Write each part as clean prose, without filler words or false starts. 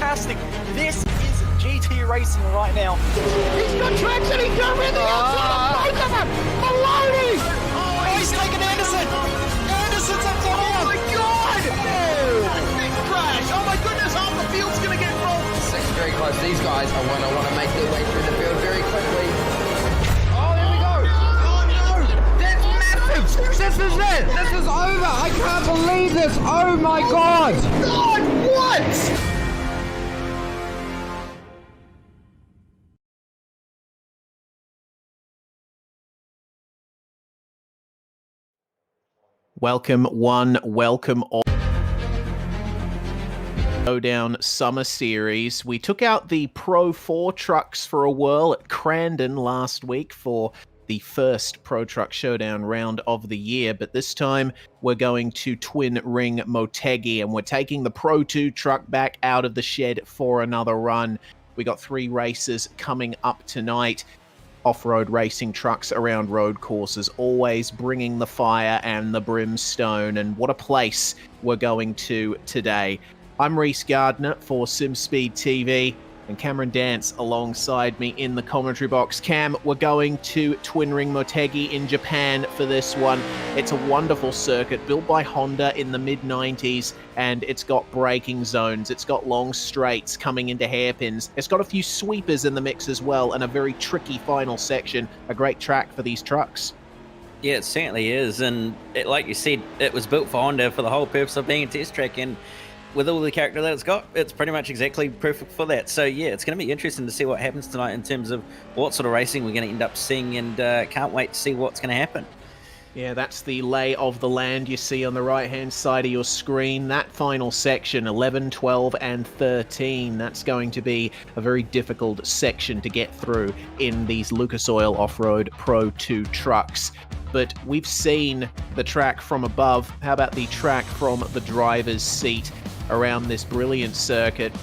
fantastic. This is GT racing right now. He's got traction, he's got everything outside of both of them! Maloney! Oh, he's taken Anderson! Anderson's up top! Oh my god! Oh. Big crash! Oh my goodness, half the field's gonna get rolled! It's very close. These guys are going to want to make their way through the field very quickly. This is it! This is over! I can't believe this! Oh my god! God, what? Welcome one, welcome all. Showdown Summer Series. We took out the Pro 4 trucks for a whirl at Crandon last week for the first Pro Truck Showdown round of the year, but this time we're going to Twin Ring Motegi, and we're taking the Pro 2 truck back out of the shed for another run. We got 3 races coming up tonight. Off-road racing trucks around road courses, always bringing the fire and the brimstone, and what a place we're going to today. I'm Reese Gardner for SimSpeed TV, and Cameron Dance alongside me in the commentary box. Cam, we're going to Twin Ring Motegi in Japan for this one. It's a wonderful circuit built by Honda in the mid-90s, and it's got braking zones. It's got long straights coming into hairpins. It's got a few sweepers in the mix as well, and a very tricky final section. A great track for these trucks. Yeah, it certainly is, and like you said, it was built for Honda for the whole purpose of being a test track, and with all the character that it's got, it's pretty much exactly perfect for that. So yeah, it's going to be interesting to see what happens tonight in terms of what sort of racing we're going to end up seeing, and can't wait to see what's going to happen. Yeah, that's the lay of the land you see on the right-hand side of your screen. That final section, 11, 12, and 13, that's going to be a very difficult section to get through in these Lucas Oil Off-Road Pro 2 trucks. But we've seen the track from above. How about the track from the driver's seat around this brilliant circuit?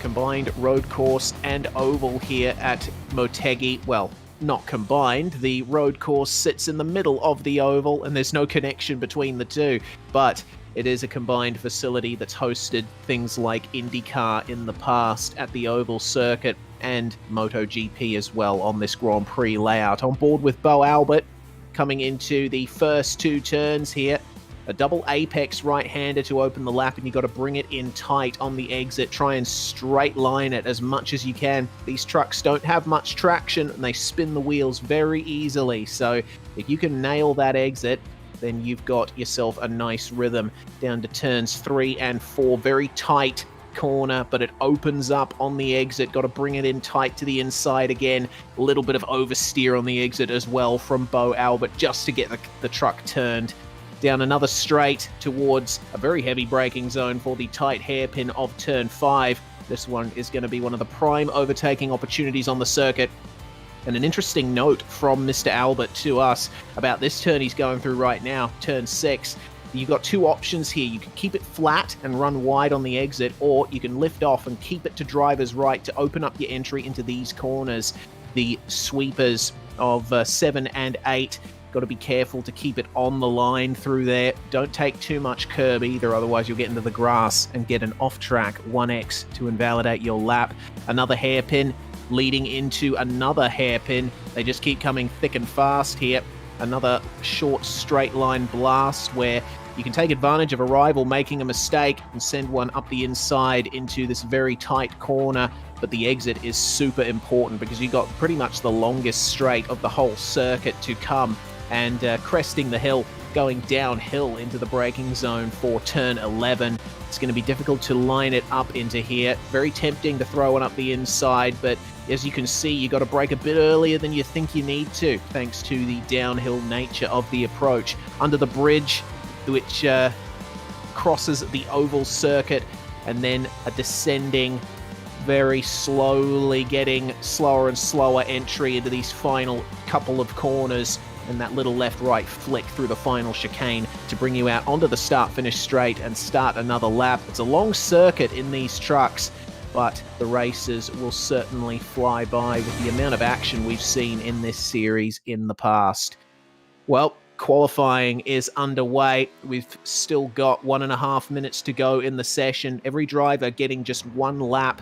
Combined road course and oval here at Motegi. Well, not combined. The road course sits in the middle of the oval, and there's no connection between the two. But it is a combined facility that's hosted things like IndyCar in the past at the oval circuit, and MotoGP as well on this Grand Prix layout. On board with Bo Albert, coming into the first 2 turns here. A double apex right-hander to open the lap, and you've got to bring it in tight on the exit. Try and straight line it as much as you can. These trucks don't have much traction, and they spin the wheels very easily. So if you can nail that exit, then you've got yourself a nice rhythm down to turns 3 and 4. Very tight corner, but it opens up on the exit. Got to bring it in tight to the inside again. A little bit of oversteer on the exit as well from Bo Albert just to get the truck turned. Down another straight towards a very heavy braking zone for the tight hairpin of turn 5. This one is going to be one of the prime overtaking opportunities on the circuit. And an interesting note from Mr. Albert to us about this turn he's going through right now, turn 6. You've got 2 options here. You can keep it flat and run wide on the exit, or you can lift off and keep it to driver's right to open up your entry into these corners. The sweepers of 7 and 8. Got to be careful to keep it on the line through there. Don't take too much curb either, otherwise you'll get into the grass and get an off-track 1X to invalidate your lap. Another hairpin leading into another hairpin. They just keep coming thick and fast here. Another short straight line blast where you can take advantage of a rival making a mistake and send one up the inside into this very tight corner. But the exit is super important because you got pretty much the longest straight of the whole circuit to come. And cresting the hill, going downhill into the braking zone for turn 11. It's going to be difficult to line it up into here. Very tempting to throw one up the inside, but as you can see, you got to brake a bit earlier than you think you need to, thanks to the downhill nature of the approach. Under the bridge, which crosses the oval circuit, and then a descending, very slowly getting slower and slower entry into these final couple of corners, and that little left-right flick through the final chicane to bring you out onto the start-finish straight and start another lap. It's a long circuit in these trucks, but the races will certainly fly by with the amount of action we've seen in this series in the past. Well, Qualifying is underway. We've still got 1.5 minutes to go in the session. Every driver getting just one lap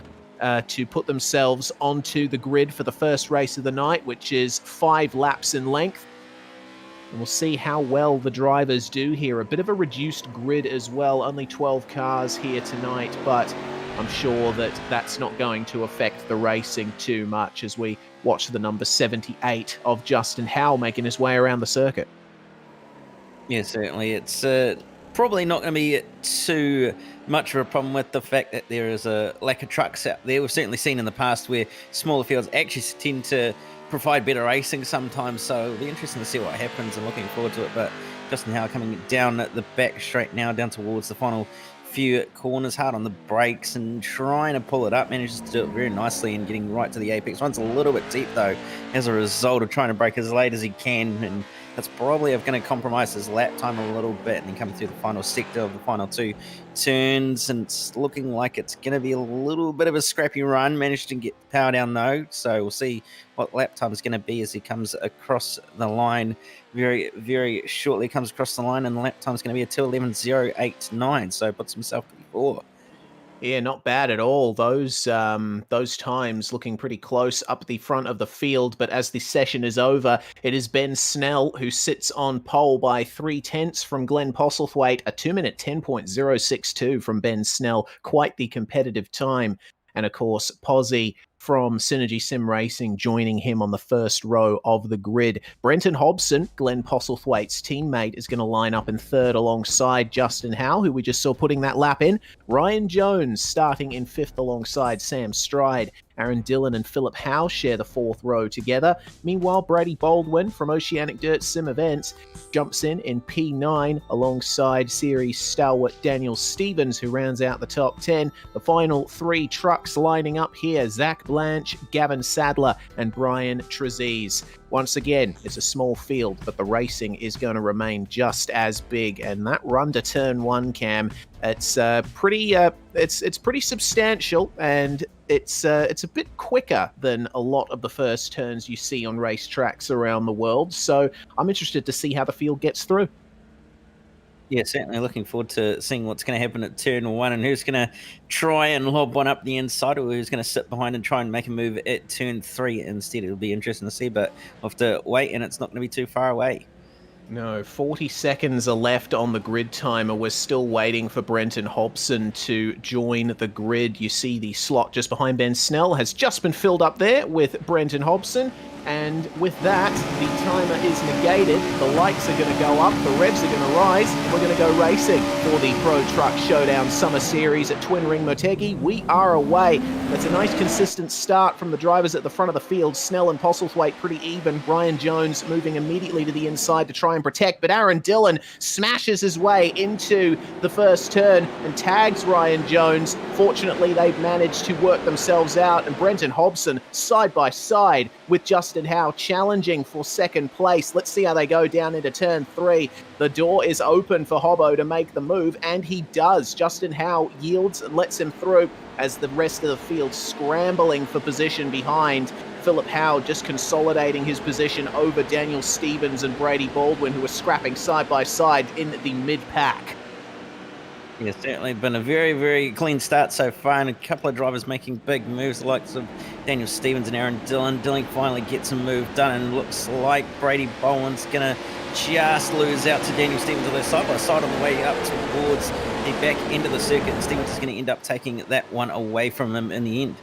to put themselves onto the grid for the first race of the night, which is 5 laps in length. And we'll see how well the drivers do here. A bit of a reduced grid as well. Only 12 cars here tonight, but I'm sure that that's not going to affect the racing too much as we watch the number 78 of Justin Howell making his way around the circuit. Yeah, certainly. It's probably not going to be too much of a problem with the fact that there is a lack of trucks out there. We've certainly seen in the past where smaller fields actually tend to provide better racing sometimes, so it'll be interesting to see what happens and looking forward to it. But Justin Howell coming down at the back straight now, down towards the final few corners, hard on the brakes and trying to pull it up, manages to do it very nicely and getting right to the apex. One's a little bit deep though as a result of trying to brake as late as he can, and that's probably going to compromise his lap time a little bit. And then coming through the final sector of the final 2 turns, and it's looking like it's going to be a little bit of a scrappy run. Managed to get the power down though, so we'll see what lap time is going to be as he comes across the line very, very shortly. Comes across the line, and the lap time is going to be a 2:11.089, so puts himself before. Yeah, not bad at all. Those times looking pretty close up the front of the field. But as the session is over, it is Ben Snell who sits on pole by 3/10 from Glenn Postlethwaite. A 2-minute 10.062 from Ben Snell. Quite the competitive time. And of course, Posy from Synergy Sim Racing joining him on the first row of the grid. Brenton Hobson, Glenn Postlethwaite's teammate, is going to line up in third alongside Justin Howell, who we just saw putting that lap in. Ryan Jones starting in fifth alongside Sam Stride. Aaron Dillon and Philip Howe share the fourth row together. Meanwhile, Brady Baldwin from Oceanic Dirt Sim Events jumps in P9 alongside series stalwart Daniel Stevens, who rounds out the top 10. The final 3 trucks lining up here: Zach Blanche, Gavin Sadler, and Brian Trezise. Once again, it's a small field, but the racing is going to remain just as big. And that run to turn 1, Cam, it's pretty substantial, and it's a bit quicker than a lot of the first turns you see on racetracks around the world. So I'm interested to see how the field gets through. Yeah, certainly looking forward to seeing what's going to happen at turn 1 and who's going to try and lob one up the inside, or who's going to sit behind and try and make a move at turn 3 instead. It'll be interesting to see, but we'll have to wait, and it's not going to be too far away. No, 40 seconds are left on the grid timer. We're still waiting for Brenton Hobson to join the grid. You see the slot just behind Ben Snell has just been filled up there with Brenton Hobson. And with that, the timer is negated. The lights are going to go up, the revs are going to rise, and we're going to go racing for the Pro Truck Showdown Summer Series at Twin Ring Motegi. We are away. That's a nice consistent start from the drivers at the front of the field. Snell and Postlethwaite pretty even. Ryan Jones moving immediately to the inside to try and protect, but Aaron Dillon smashes his way into the first turn and tags Ryan Jones. Fortunately, they've managed to work themselves out, and Brenton Hobson side by side with Justin Howe challenging for second place. Let's see how they go down into turn 3. The door is open for Hobbo to make the move, and he does. Justin Howe yields and lets him through as the rest of the field scrambling for position behind. Philip Howe just consolidating his position over Daniel Stevens and Brady Baldwin, who are scrapping side by side in the mid-pack. Yeah, certainly been a very, very clean start so far, and a couple of drivers making big moves, the likes of Daniel Stevens and Aaron Dillon. Dillon finally gets a move done, and looks like Brady Baldwin's going to just lose out to Daniel Stevens. They're side by side on the way up towards the back end of the circuit, and Stevens is going to end up taking that one away from him in the end.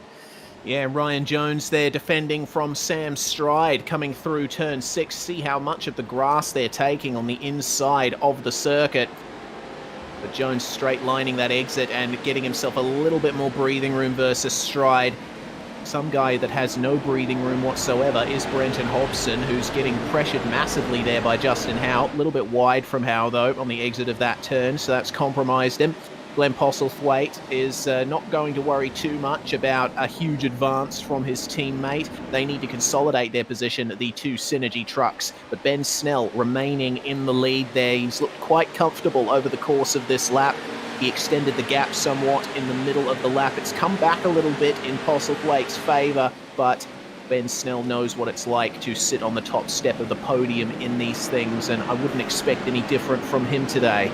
Yeah, Ryan Jones there defending from Sam Stride coming through turn 6. See how much of the grass they're taking on the inside of the circuit. But Jones straight lining that exit and getting himself a little bit more breathing room versus Stride. Some guy that has no breathing room whatsoever is Brenton Hobson, who's getting pressured massively there by Justin Howe. A little bit wide from Howe, though, on the exit of that turn, so that's compromised him. Glenn Postlethwaite is not going to worry too much about a huge advance from his teammate. They need to consolidate their position, the 2 Synergy trucks. But Ben Snell remaining in the lead there. He's looked quite comfortable over the course of this lap. He extended the gap somewhat in the middle of the lap. It's come back a little bit in Postlethwaite's favour, but Ben Snell knows what it's like to sit on the top step of the podium in these things, and I wouldn't expect any different from him today.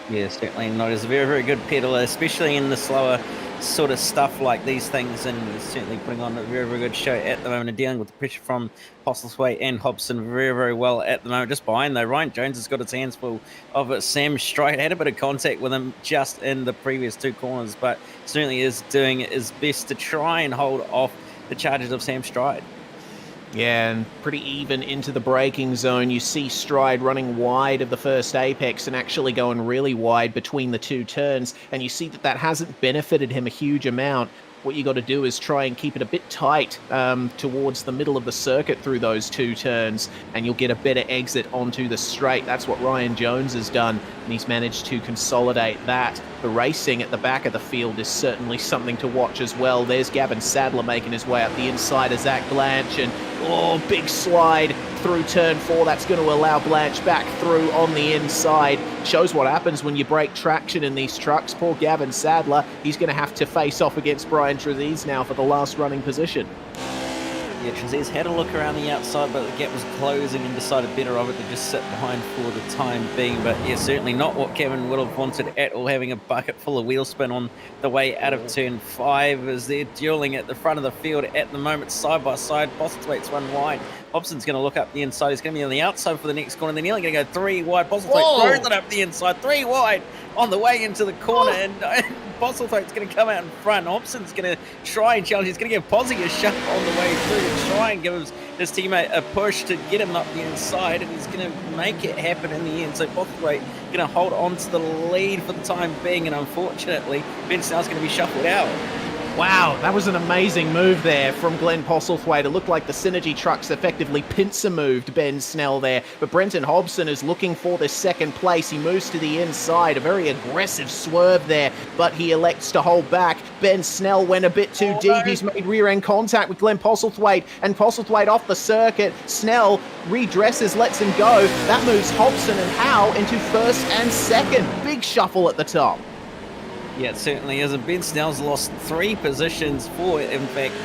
Yeah, certainly not. He's a very, very good pedaler, especially in the slower sort of stuff like these things, and he's certainly putting on a very, very good show at the moment and dealing with the pressure from Postlethwaite and Hobson very, very well at the moment. Just behind, though, Ryan Jones has got his hands full of it. Sam Stride had a bit of contact with him just in the previous two corners, but certainly is doing his best to try and hold off the charges of Sam Stride. Yeah, and pretty even into the braking zone. You see Stride running wide of the first apex and actually going really wide between the two turns, and you see that that hasn't benefited him a huge amount. What you got to do is try and keep it a bit tight towards the middle of the circuit through those two turns, and you'll get a better exit onto the straight. That's what Ryan Jones has done, and he's managed to consolidate that. The racing at the back of the field is certainly something to watch as well. There's Gavin Sadler making his way up the inside of Zach Blanche, and big slide through turn 4. That's going to allow Blanche back through on the inside. Shows what happens when you break traction in these trucks. Poor Gavin Sadler, he's going to have to face off against Brian Trezise now for the last running position. Yeah, Trezise had a look around the outside, but the gap was closing and decided better of it to just sit behind for the time being. But yeah, certainly not what Kevin would have wanted at all, having a bucket full of wheel spin on the way out of turn 5 as they're dueling at the front of the field at the moment, side by side. Postlethwaite's run wide. Hobson's going to look up the inside. He's going to be on the outside for the next corner. They're nearly going to go 3 wide. Postlethwaite throws it up the inside, 3 wide on the way into the corner, and Postlethwaite's going to come out in front. Hobson's going to try and challenge. He's going to give Posy a shove on the way through and try and give his teammate a push to get him up the inside, and he's going to make it happen in the end. So Postlethwaite going to hold on to the lead for the time being, and unfortunately, Ben Snell's going to be shuffled out. Wow, that was an amazing move there from Glenn Postlethwaite. It looked like the Synergy trucks effectively pincer moved Ben Snell there. But Brenton Hobson is looking for this second place. He moves to the inside, a very aggressive swerve there, but he elects to hold back. Ben Snell went a bit too deep. He's made rear-end contact with Glenn Postlethwaite, and Postlethwaite off the circuit. Snell redresses, lets him go. That moves Hobson and Howe into first and second. Big shuffle at the top. Yeah, it certainly is. And Ben Snell's lost 3 positions forward, in fact,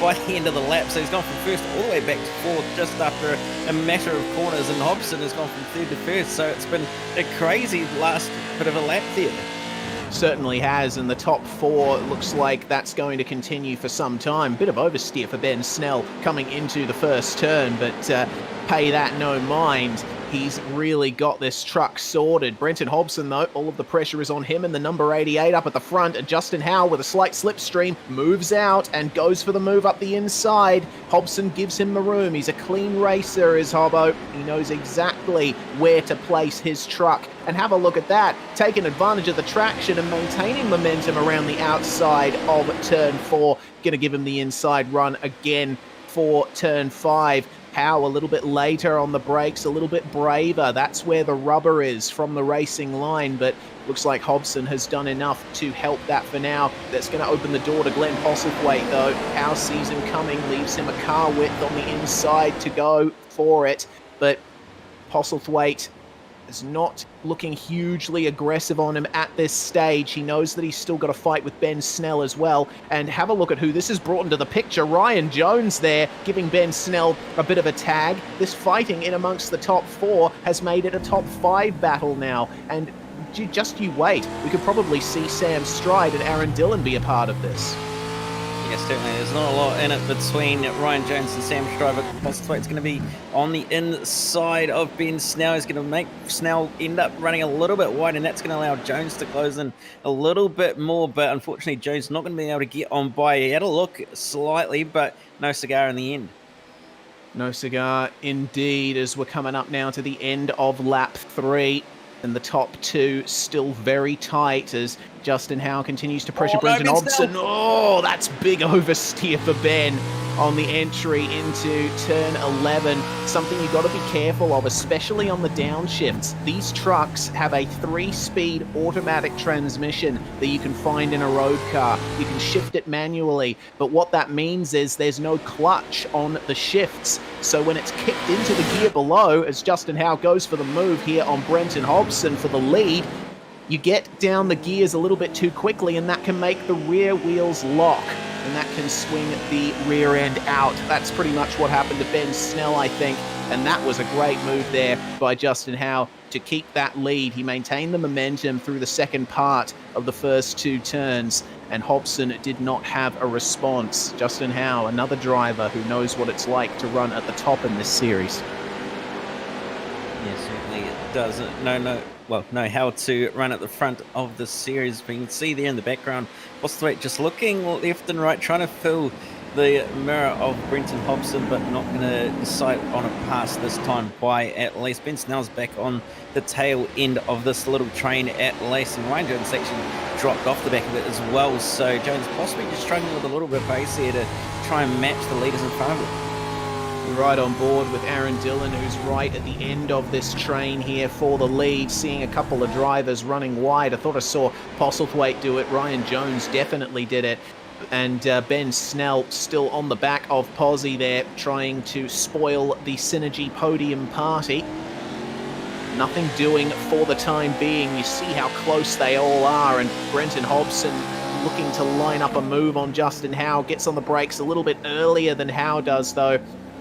by the end of the lap. So he's gone from first all the way back to fourth just after a matter of corners. And Hobson has gone from third to first. So it's been a crazy last bit of a lap there. Certainly has, and the top 4 looks like that's going to continue for some time. Bit of oversteer for Ben Snell coming into the first turn, but pay that no mind. He's really got this truck sorted. Brenton Hobson, though, all of the pressure is on him, and the number 88 up at the front. And Justin Howe, with a slight slipstream, moves out and goes for the move up the inside. Hobson gives him the room. He's a clean racer, is Hobbo. He knows exactly where to place his truck. And have a look at that, taking advantage of the traction and maintaining momentum around the outside of turn 4. Going to give him the inside run again for turn 5. Howe a little bit later on the brakes, a little bit braver. That's where the rubber is from the racing line, but looks like Hobson has done enough to help that for now. That's going to open the door to Glenn Postlethwaite, though. Howe sees him coming, leaves him a car width on the inside to go for it, but Postlethwaite is not looking hugely aggressive on him at this stage. He knows that he's still got a fight with Ben Snell as well. And have a look at who this has brought into the picture. Ryan Jones there, giving Ben Snell a bit of a tag. This fighting in amongst the top 4 has made it a top 5 battle now. And just you wait. We could probably see Sam Stride and Aaron Dillon be a part of this. Yes, certainly. There's not a lot in it between Ryan Jones and Sam Stride, but Postlethwaite's going to be on the inside of Ben Snell. He's going to make Snell end up running a little bit wide, and that's going to allow Jones to close in a little bit more, but unfortunately Jones not going to be able to get on by. He had a look slightly, but no cigar in the end. No cigar indeed, as we're coming up now to the end of lap 3. And the top 2 still very tight as Justin Howe continues to pressure Brenton Hobson. Oh, that's big oversteer for Ben on the entry into turn 11. Something you've got to be careful of, especially on the downshifts. These trucks have a 3-speed automatic transmission that you can find in a road car. You can shift it manually, but what that means is there's no clutch on the shifts. So when it's kicked into the gear below, as Justin Howe goes for the move here on Brenton Hobson for the lead, you get down the gears a little bit too quickly, and that can make the rear wheels lock. and that can swing the rear end out. That's pretty much what happened to Ben Snell, I think, and that was a great move there by Justin Howe to keep that lead. He maintained the momentum through the second part of the first 2 turns, and Hobson did not have a response. Justin Howe, another driver who knows what it's like to run at the top in this series. Yeah, certainly it doesn't. Know how to run at the front of the series. But you can see there in the background, Postlethwaite just looking left and right, trying to fill the mirror of Brenton Hobson, but not going to decide on a pass this time by at least. Ben Snell's back on the tail end of this little train at least, and Ryan Jones actually dropped off the back of it as well. So Jones possibly just struggling with a little bit of pace here to try and match the leaders in front of him. We're right on board with Aaron Dillon, who's right at the end of this train here for the lead, seeing a couple of drivers running wide. I thought I saw Postlethwaite do it. Ryan Jones definitely did it. And Ben Snell still on the back of Posy there, trying to spoil the Synergy podium party. Nothing doing for the time being. You see how close they all are, and Brenton Hobson looking to line up a move on Justin Howe. Gets on the brakes a little bit earlier than Howe does, though.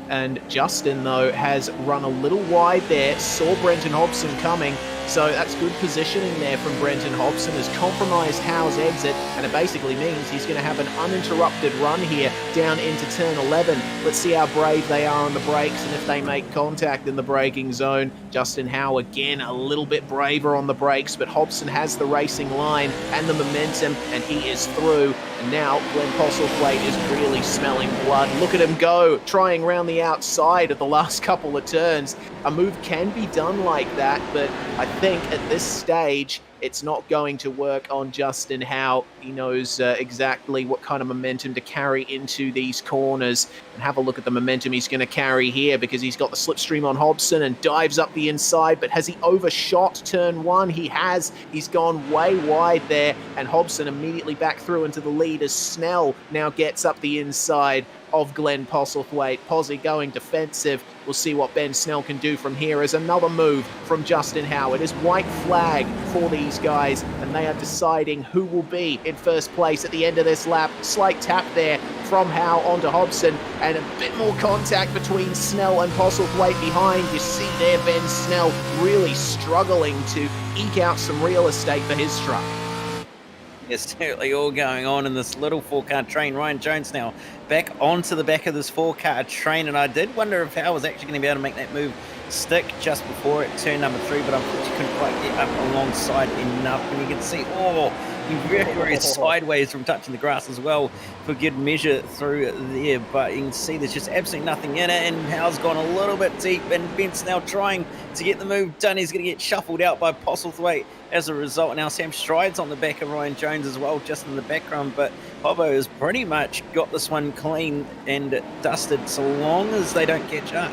And Justin, though, has run a little wide there, saw Brenton Hobson coming, so that's good positioning there from Brenton Hobson, has compromised Howe's exit, and it basically means he's going to have an uninterrupted run here down into turn 11. Let's see how brave they are on the brakes, and if they make contact in the braking zone. Justin Howe, again, a little bit braver on the brakes, but Hobson has the racing line and the momentum, and he is through. And now Glenn Postlethwaite is really smelling blood. Look at him go, trying round the outside of the last couple of turns. A move can be done like that, but I think at this stage, it's not going to work on Justin Howe. He knows exactly what kind of momentum to carry into these corners. And have a look at the momentum he's going to carry here, because he's got the slipstream on Hobson and dives up the inside. But has he overshot turn 1? He has. He's gone way wide there, and Hobson immediately back through into the lead as Snell now gets up the inside of Glenn Postlethwaite. Posy going defensive. We'll see what Ben Snell can do from here as another move from Justin Howe. It is white flag for these guys, and they are deciding who will be in first place at the end of this lap. Slight tap there from Howe onto Hobson, and a bit more contact between Snell and Postlethwaite behind. You see there Ben Snell really struggling to eke out some real estate for his truck. It's certainly all going on in this little 4-car train. Ryan Jones now back onto the back of this 4-car train, and I did wonder if Howe was actually going to be able to make that move stick just before it, turn number 3, but unfortunately couldn't quite get up alongside enough. And you can see, he very sideways from touching the grass as well for good measure through there, but you can see there's just absolutely nothing in it, and Howe's gone a little bit deep, and Bent's now trying to get the move done. He's going to get shuffled out by Postlethwaite as a result. Now Sam Stride's on the back of Ryan Jones as well, just in the background, but Hobbo has pretty much got this one clean and dusted so long as they don't catch up.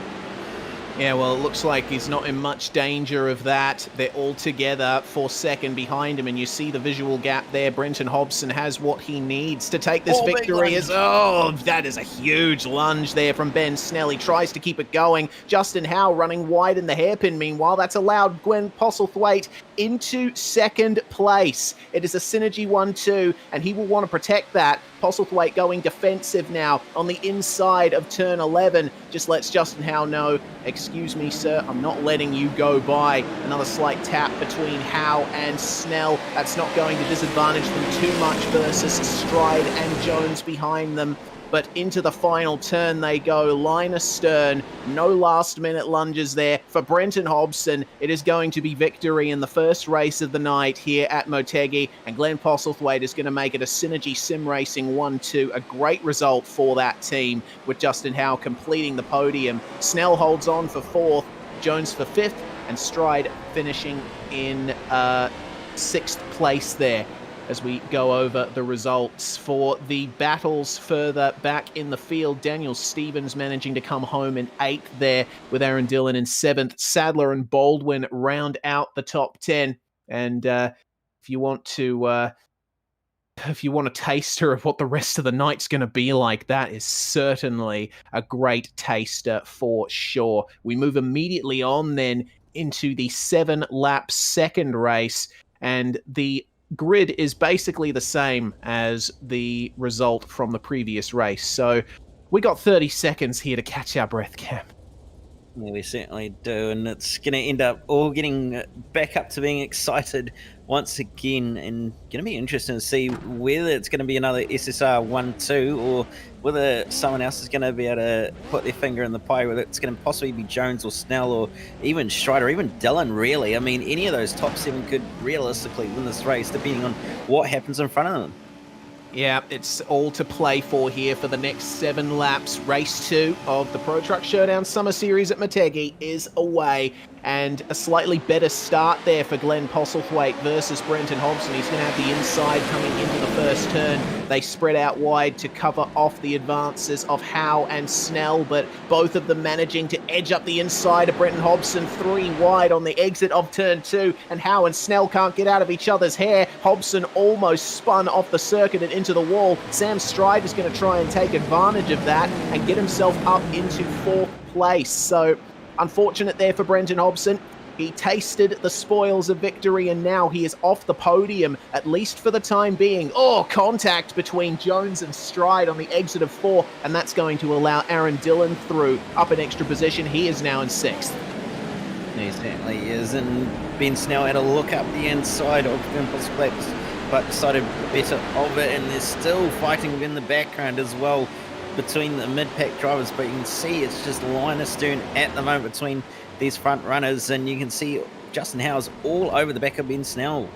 Yeah, well, it looks like he's not in much danger of that. They're all together for second behind him, and you see the visual gap there. Brenton Hobson has what he needs to take this victory. That is a huge lunge there from Ben Snell. He tries to keep it going. Justin Howe running wide in the hairpin. Meanwhile, that's allowed Glenn Postlethwaite into second place. It is a Synergy 1-2, and he will want to protect that. Postlethwaite going defensive now on the inside of turn 11. Just lets Justin Howe know, excuse me, sir, I'm not letting you go by. Another slight tap between Howe and Snell. That's not going to disadvantage them too much versus Stride and Jones behind them. But into the final turn they go, line astern. No last-minute lunges there for Brenton Hobson. It is going to be victory in the first race of the night here at Motegi, and Glenn Postlethwaite is going to make it a Synergy Sim Racing 1-2. A great result for that team, with Justin Howe completing the podium. Snell holds on for 4th, Jones for 5th, and Stride finishing in 6th place there. As we go over the results for the battles further back in the field, Daniel Stevens managing to come home in 8th there, with Aaron Dillon in 7th. Sadler and Baldwin round out the top 10. And if you want a taster of what the rest of the night's going to be like, that is certainly a great taster for sure. We move immediately on then into the 7-lap second race, and the grid is basically the same as the result from the previous race. So we got 30 seconds here to catch our breath, Cam. Yeah, we certainly do, and it's going to end up all getting back up to being excited once again, and going to be interesting to see whether it's going to be another SSR 1-2 or whether someone else is going to be able to put their finger in the pie, whether it's going to possibly be Jones or Snell or even Strider, or even Dylan, really. I mean, any of those top 7 could realistically win this race, depending on what happens in front of them. Yeah, it's all to play for here for the next 7 laps. Race 2 of the Pro Truck Showdown Summer Series at Motegi is away, and a slightly better start there for Glenn Postlethwaite versus Brenton Hobson. He's going to have the inside coming into the first turn. They spread out wide to cover off the advances of Howe and Snell, but both of them managing to edge up the inside of Brenton Hobson, 3 wide on the exit of turn 2, and Howe and Snell can't get out of each other's hair. Hobson almost spun off the circuit and into the wall. Sam Stride is going to try and take advantage of that and get himself up into 4th place. So unfortunate there for Brenton Hobson. He tasted the spoils of victory, and now he is off the podium, at least for the time being. Oh, contact between Jones and Stride on the exit of 4, and that's going to allow Aaron Dillon through, up an extra position. He is now in 6th. He certainly is, and Ben Snell had a look up the inside of Impulse Flaps, but decided better of it, and they're still fighting in the background as well between the mid-pack drivers, but you can see it's just line astern at the moment between these front runners, and you can see Justin Howe's all over the back of Ben Snell.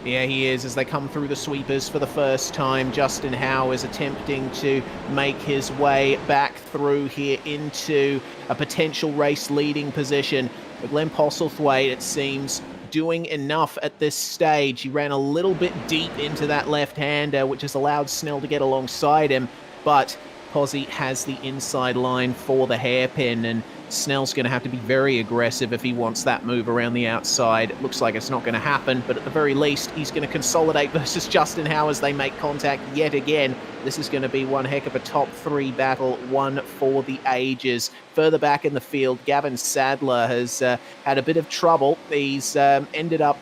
Yeah, he is, as they come through the sweepers for the first time. Justin Howe is attempting to make his way back through here into a potential race leading position. But Glenn Postlethwaite, it seems, doing enough at this stage. He ran a little bit deep into that left-hander, which has allowed Snell to get alongside him, but Posy has the inside line for the hairpin, and Snell's going to have to be very aggressive if he wants that move around the outside. It looks like it's not going to happen, but at the very least, he's going to consolidate versus Justin Howe as they make contact yet again. This is going to be one heck of a top 3 battle, one for the ages. Further back in the field, Gavin Sadler has had a bit of trouble. He's ended up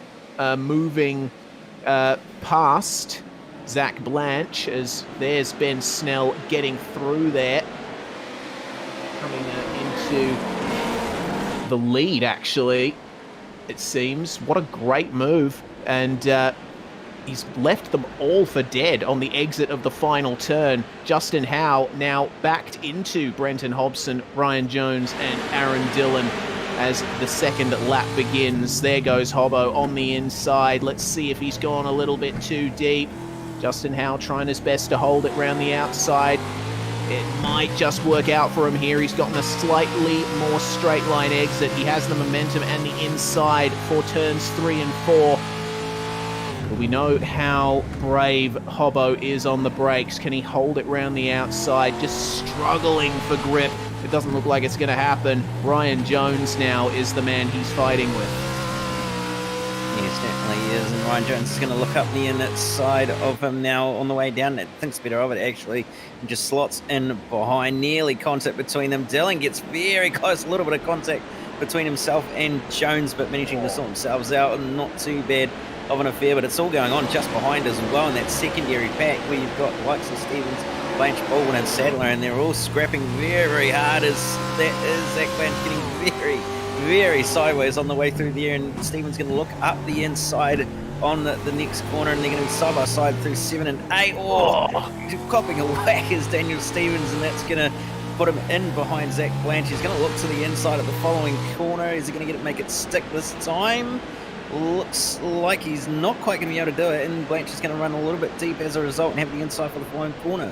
moving past Zach Blanche, as there's Ben Snell getting through there. Coming into the lead, actually, it seems. What a great move. And he's left them all for dead on the exit of the final turn. Justin Howe now backed into Brenton Hobson, Ryan Jones, and Aaron Dillon as the second lap begins. There goes Hobbo on the inside. Let's see if he's gone a little bit too deep. Justin Howe trying his best to hold it round the outside. It might just work out for him here. He's gotten a slightly more straight line exit. He has the momentum and the inside for turns 3 and 4. But we know how brave Hobbo is on the brakes. Can he hold it round the outside? Just struggling for grip. It doesn't look like it's going to happen. Ryan Jones now is the man he's fighting with. Yes, definitely is, and Ryan Jones is going to look up the inside of him now on the way down. It thinks better of it, actually, and just slots in behind. Nearly contact between them. Dillon gets very close, a little bit of contact between himself and Jones, but managing to sort themselves out, and not too bad of an affair, but it's all going on just behind as well in that secondary pack where you've got the likes of Stevens, Blanche, Baldwin and Sadler, and they're all scrapping very, very hard as that is Zach Blanche getting very sideways on the way through there, and Stevens going to look up the inside on the next corner, and they're going to be side by side through 7 and 8. Copping a whack is Daniel Stevens, and that's going to put him in behind Zach Blanche. He's going to look to the inside of the following corner. Is he going to make it stick this time? Looks like he's not quite going to be able to do it, and Blanche is going to run a little bit deep as a result and have the inside for the following corner.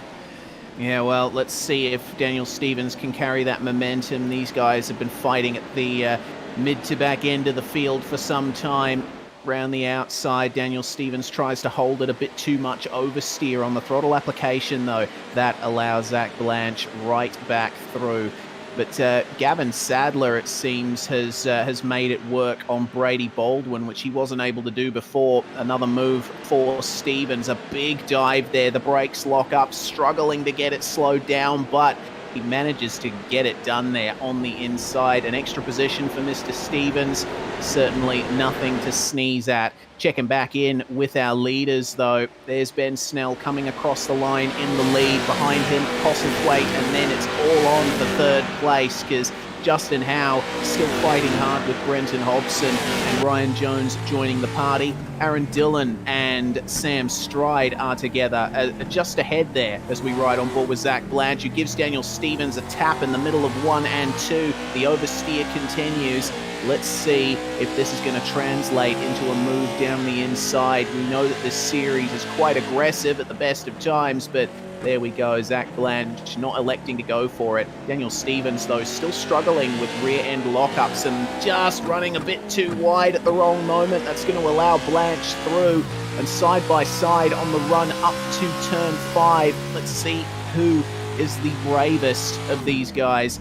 Yeah, well, let's see if Daniel Stevens can carry that momentum. These guys have been fighting at the mid to back end of the field for some time. Round the outside, Daniel Stevens tries to hold it a bit too much oversteer on the throttle application, though. That allows Zach Blanche right back through. But Gavin Sadler, it seems, has made it work on Brady Baldwin, which he wasn't able to do before. Another move for Stevens, a big dive there. The brakes lock up, struggling to get it slowed down, but He manages to get it done there on the inside. An extra position for Mr. Stevens. Certainly nothing to sneeze at. Checking back in with our leaders, though. There's Ben Snell coming across the line in the lead. Behind him, Postlethwaite, and then it's all on for third place because Justin Howe still fighting hard with Brenton Hobson and Ryan Jones joining the party. Aaron Dillon and Sam Stride are together just ahead there as we ride on board with Zach Blanche, who gives Daniel Stevens a tap in the middle of 1 and 2. The oversteer continues. Let's see if this is going to translate into a move down the inside. We know that this series is quite aggressive at the best of times, but there we go. Zach Blanche not electing to go for it. Daniel Stevens, though, still struggling with rear end lockups and just running a bit too wide at the wrong moment. That's going to allow Blanche through. And side by side on the run up to turn 5. Let's see who is the bravest of these guys.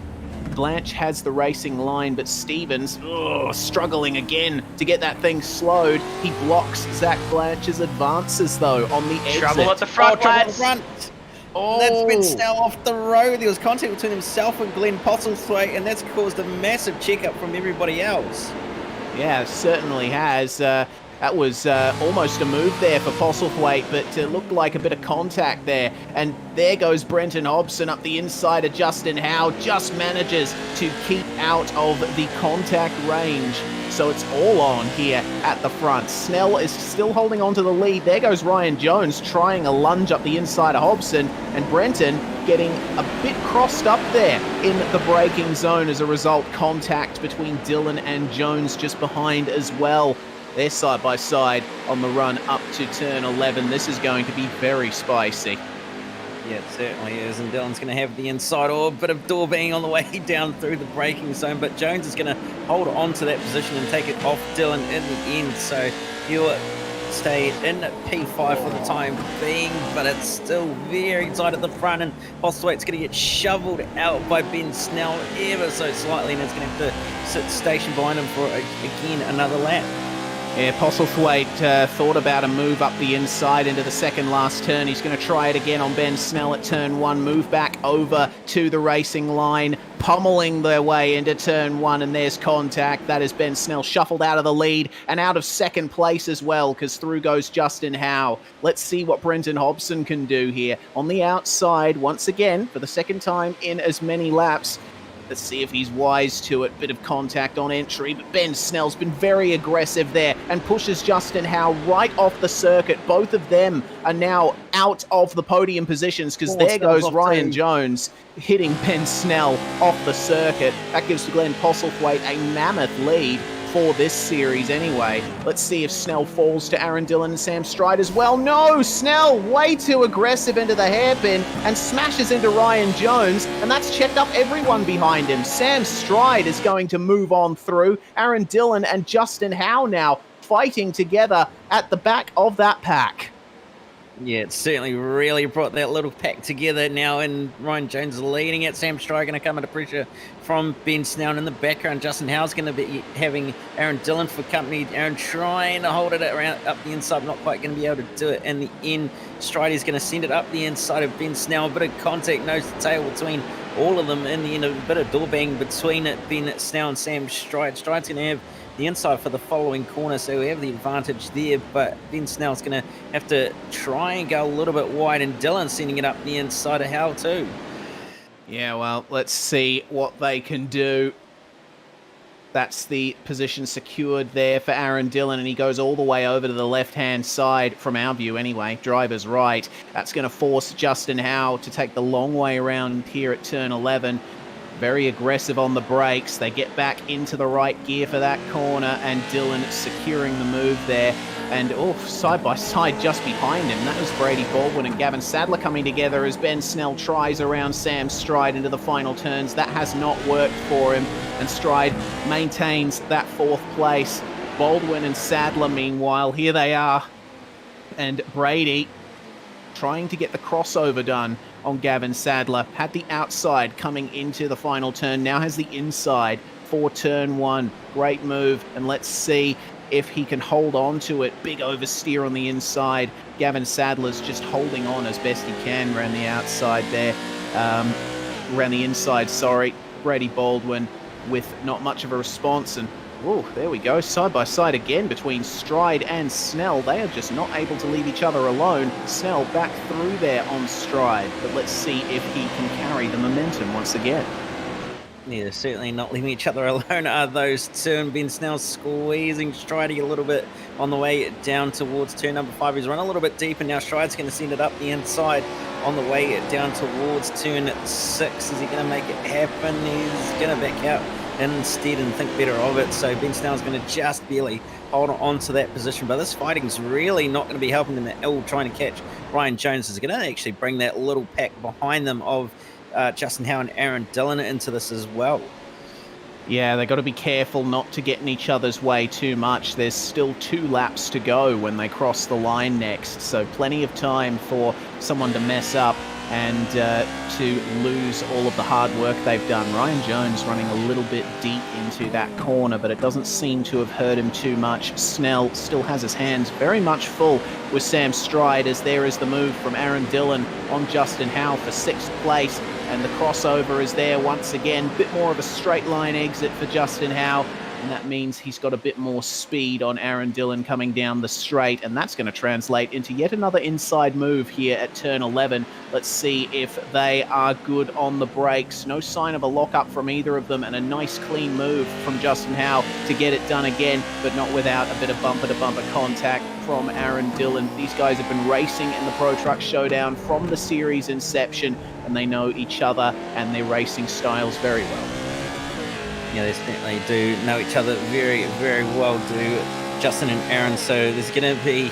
Blanche has the racing line, but Stevens struggling again to get that thing slowed. He blocks Zach Blanche's advances, though, on the exit. Trouble at the front, Trouble at the lads. front. That's been Snell off the road. There was contact between himself and Glenn Postlethwaite, and that's caused a massive checkup from everybody else. Yeah, it certainly has. That was almost a move there for Postlethwaite, but it looked like a bit of contact there. And there goes Brenton Hobson up the inside of Justin Howe. Just manages to keep out of the contact range. So it's all on here at the front. Snell is still holding on to the lead. There goes Ryan Jones trying a lunge up the inside of Hobson. And Brenton getting a bit crossed up there in the braking zone. As a result, contact between Dillon and Jones just behind as well. They're side by side on the run up to turn 11. This is going to be very spicy. Yeah, it certainly is. And Dillon's going to have the inside or a bit of door banging on the way down through the braking zone. But Jones is going to hold on to that position and take it off Dillon in the end. So he'll stay in P5 for the time being. But it's still very tight at the front. And Postlethwaite's going to get shoveled out by Ben Snell ever so slightly. And it's going to have to sit station behind him for, again, another lap. Yeah, Postlethwaite thought about a move up the inside into the second last turn. He's going to try it again on Ben Snell at turn 1. Move back over to the racing line, pummeling their way into turn 1, and there's contact. That is Ben Snell shuffled out of the lead and out of second place as well, because through goes Justin Howe. Let's see what Brenton Hobson can do here. On the outside, once again, for the second time in as many laps. Let's see if he's wise to it. Bit of contact on entry, but Ben Snell's been very aggressive there and pushes Justin Howe right off the circuit. Both of them are now out of the podium positions because there goes Ryan Jones hitting Ben Snell off the circuit. That gives Glenn Postlethwaite a mammoth lead for this series anyway. Let's see if Snell falls to Aaron Dillon and Sam Stride as well. No, Snell way too aggressive into the hairpin and smashes into Ryan Jones, and that's checked up everyone behind him. Sam Stride is going to move on through. Aaron Dillon and Justin Howe now fighting together at the back of that pack. Yeah, it's certainly really brought that little pack together now, and Ryan Jones is leading it. Sam Stride going to come under pressure from Ben Snell in the background. Justin Howe's going to be having Aaron Dillon for company. Aaron trying to hold it around up the inside, not quite going to be able to do it in the end. Stride is going to send it up the inside of Ben Snell. A bit of contact, nose to tail between all of them in the end. A bit of door bang between Ben Snell and Sam Stride. Stride's going to have the inside for the following corner, so we have the advantage there, but Ben Snell's going to have to try and go a little bit wide, and Dillon sending it up the inside of Howe too. Yeah, well, let's see what they can do. That's the position secured there for Aaron Dillon, and he goes all the way over to the left-hand side, from our view anyway, driver's right. That's going to force Justin Howe to take the long way around here at turn 11. Very aggressive on the brakes. They get back into the right gear for that corner, and Dillon securing the move there. And side by side just behind him, that was Brady Baldwin and Gavin Sadler coming together as Ben Snell tries around Sam Stride into the final turns. That has not worked for him, and Stride maintains that 4th place. Baldwin and Sadler, meanwhile, here they are. And Brady trying to get the crossover done on Gavin Sadler. Had the outside coming into the final turn, now has the inside for turn 1. Great move, and let's see if he can hold on to it. Big oversteer on the inside. Gavin Sadler's just holding on as best he can around the outside there. around the inside, sorry. Brady Baldwin with not much of a response, and oh, there we go, side by side again between Stride and Snell. They are just not able to leave each other alone. Snell back through there on Stride, but let's see if he can carry the momentum once again. Yeah, certainly not leaving each other alone are those two, and Ben Snell squeezing Stridey a little bit on the way down towards turn number 5. He's run a little bit deep, and now Stride's going to send it up the inside on the way down towards turn 6. Is he going to make it happen? He's going to back out instead and think better of it. So Ben Snell's going to just barely hold on to that position, but this fighting's really not going to be helping them at all. Trying to catch Ryan Jones is going to actually bring that little pack behind them of Justin Howe and Aaron Dillon into this as well. Yeah, they got to be careful not to get in each other's way too much. There's still 2 laps to go when they cross the line next, so plenty of time for someone to mess up and to lose all of the hard work they've done. Ryan Jones running a little bit deep into that corner, but it doesn't seem to have hurt him too much. Snell still has his hands very much full with Sam Stride, as there is the move from Aaron Dillon on Justin Howe for 6th place, and the crossover is there once again. Bit more of a straight line exit for Justin Howe, and that means he's got a bit more speed on Aaron Dillon coming down the straight, and that's going to translate into yet another inside move here at turn 11. Let's see if they are good on the brakes. No sign of a lock-up from either of them, and a nice clean move from Justin Howe to get it done again, but not without a bit of bumper-to-bumper contact from Aaron Dillon. These guys have been racing in the Pro Truck Showdown from the series inception, and they know each other and their racing styles very well. Yeah, they certainly do know each other very, very well, do Justin and Aaron. So there's going to be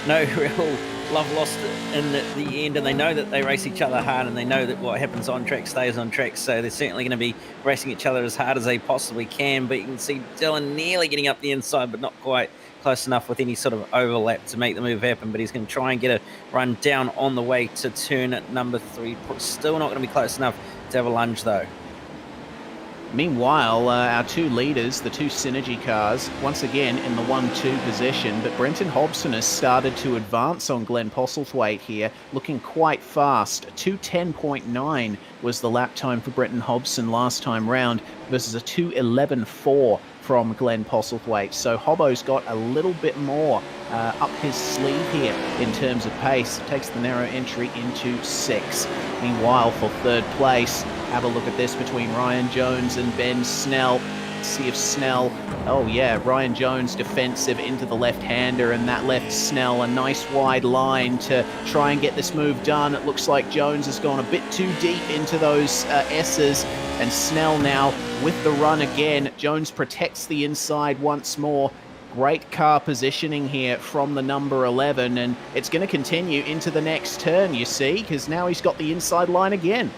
no real love lost in the end, and they know that they race each other hard, and they know that what happens on track stays on track. So they're certainly going to be racing each other as hard as they possibly can. But you can see Dillon nearly getting up the inside, but not quite close enough with any sort of overlap to make the move happen. But he's going to try and get a run down on the way to turn number 3. Still not going to be close enough to have a lunge though. Meanwhile, our 2 leaders, the 2 Synergy cars, once again in the 1-2 position, but Brenton Hobson has started to advance on Glenn Postlethwaite here, looking quite fast. 2:10.9 was the lap time for Brenton Hobson last time round versus a 2:11.4 from Glenn Postlethwaite. So Hobbo's got a little bit more up his sleeve here in terms of pace. Takes the narrow entry into 6. Meanwhile, for 3rd place, have a look at this between Ryan Jones and Ben Snell. See if Snell, oh yeah, Ryan Jones defensive into the left-hander, and that left Snell a nice wide line to try and get this move done. It looks like Jones has gone a bit too deep into those S's, and Snell now with the run again. Jones protects the inside once more. Great car positioning here from the number 11, and it's going to continue into the next turn, you see, because now he's got the inside line again.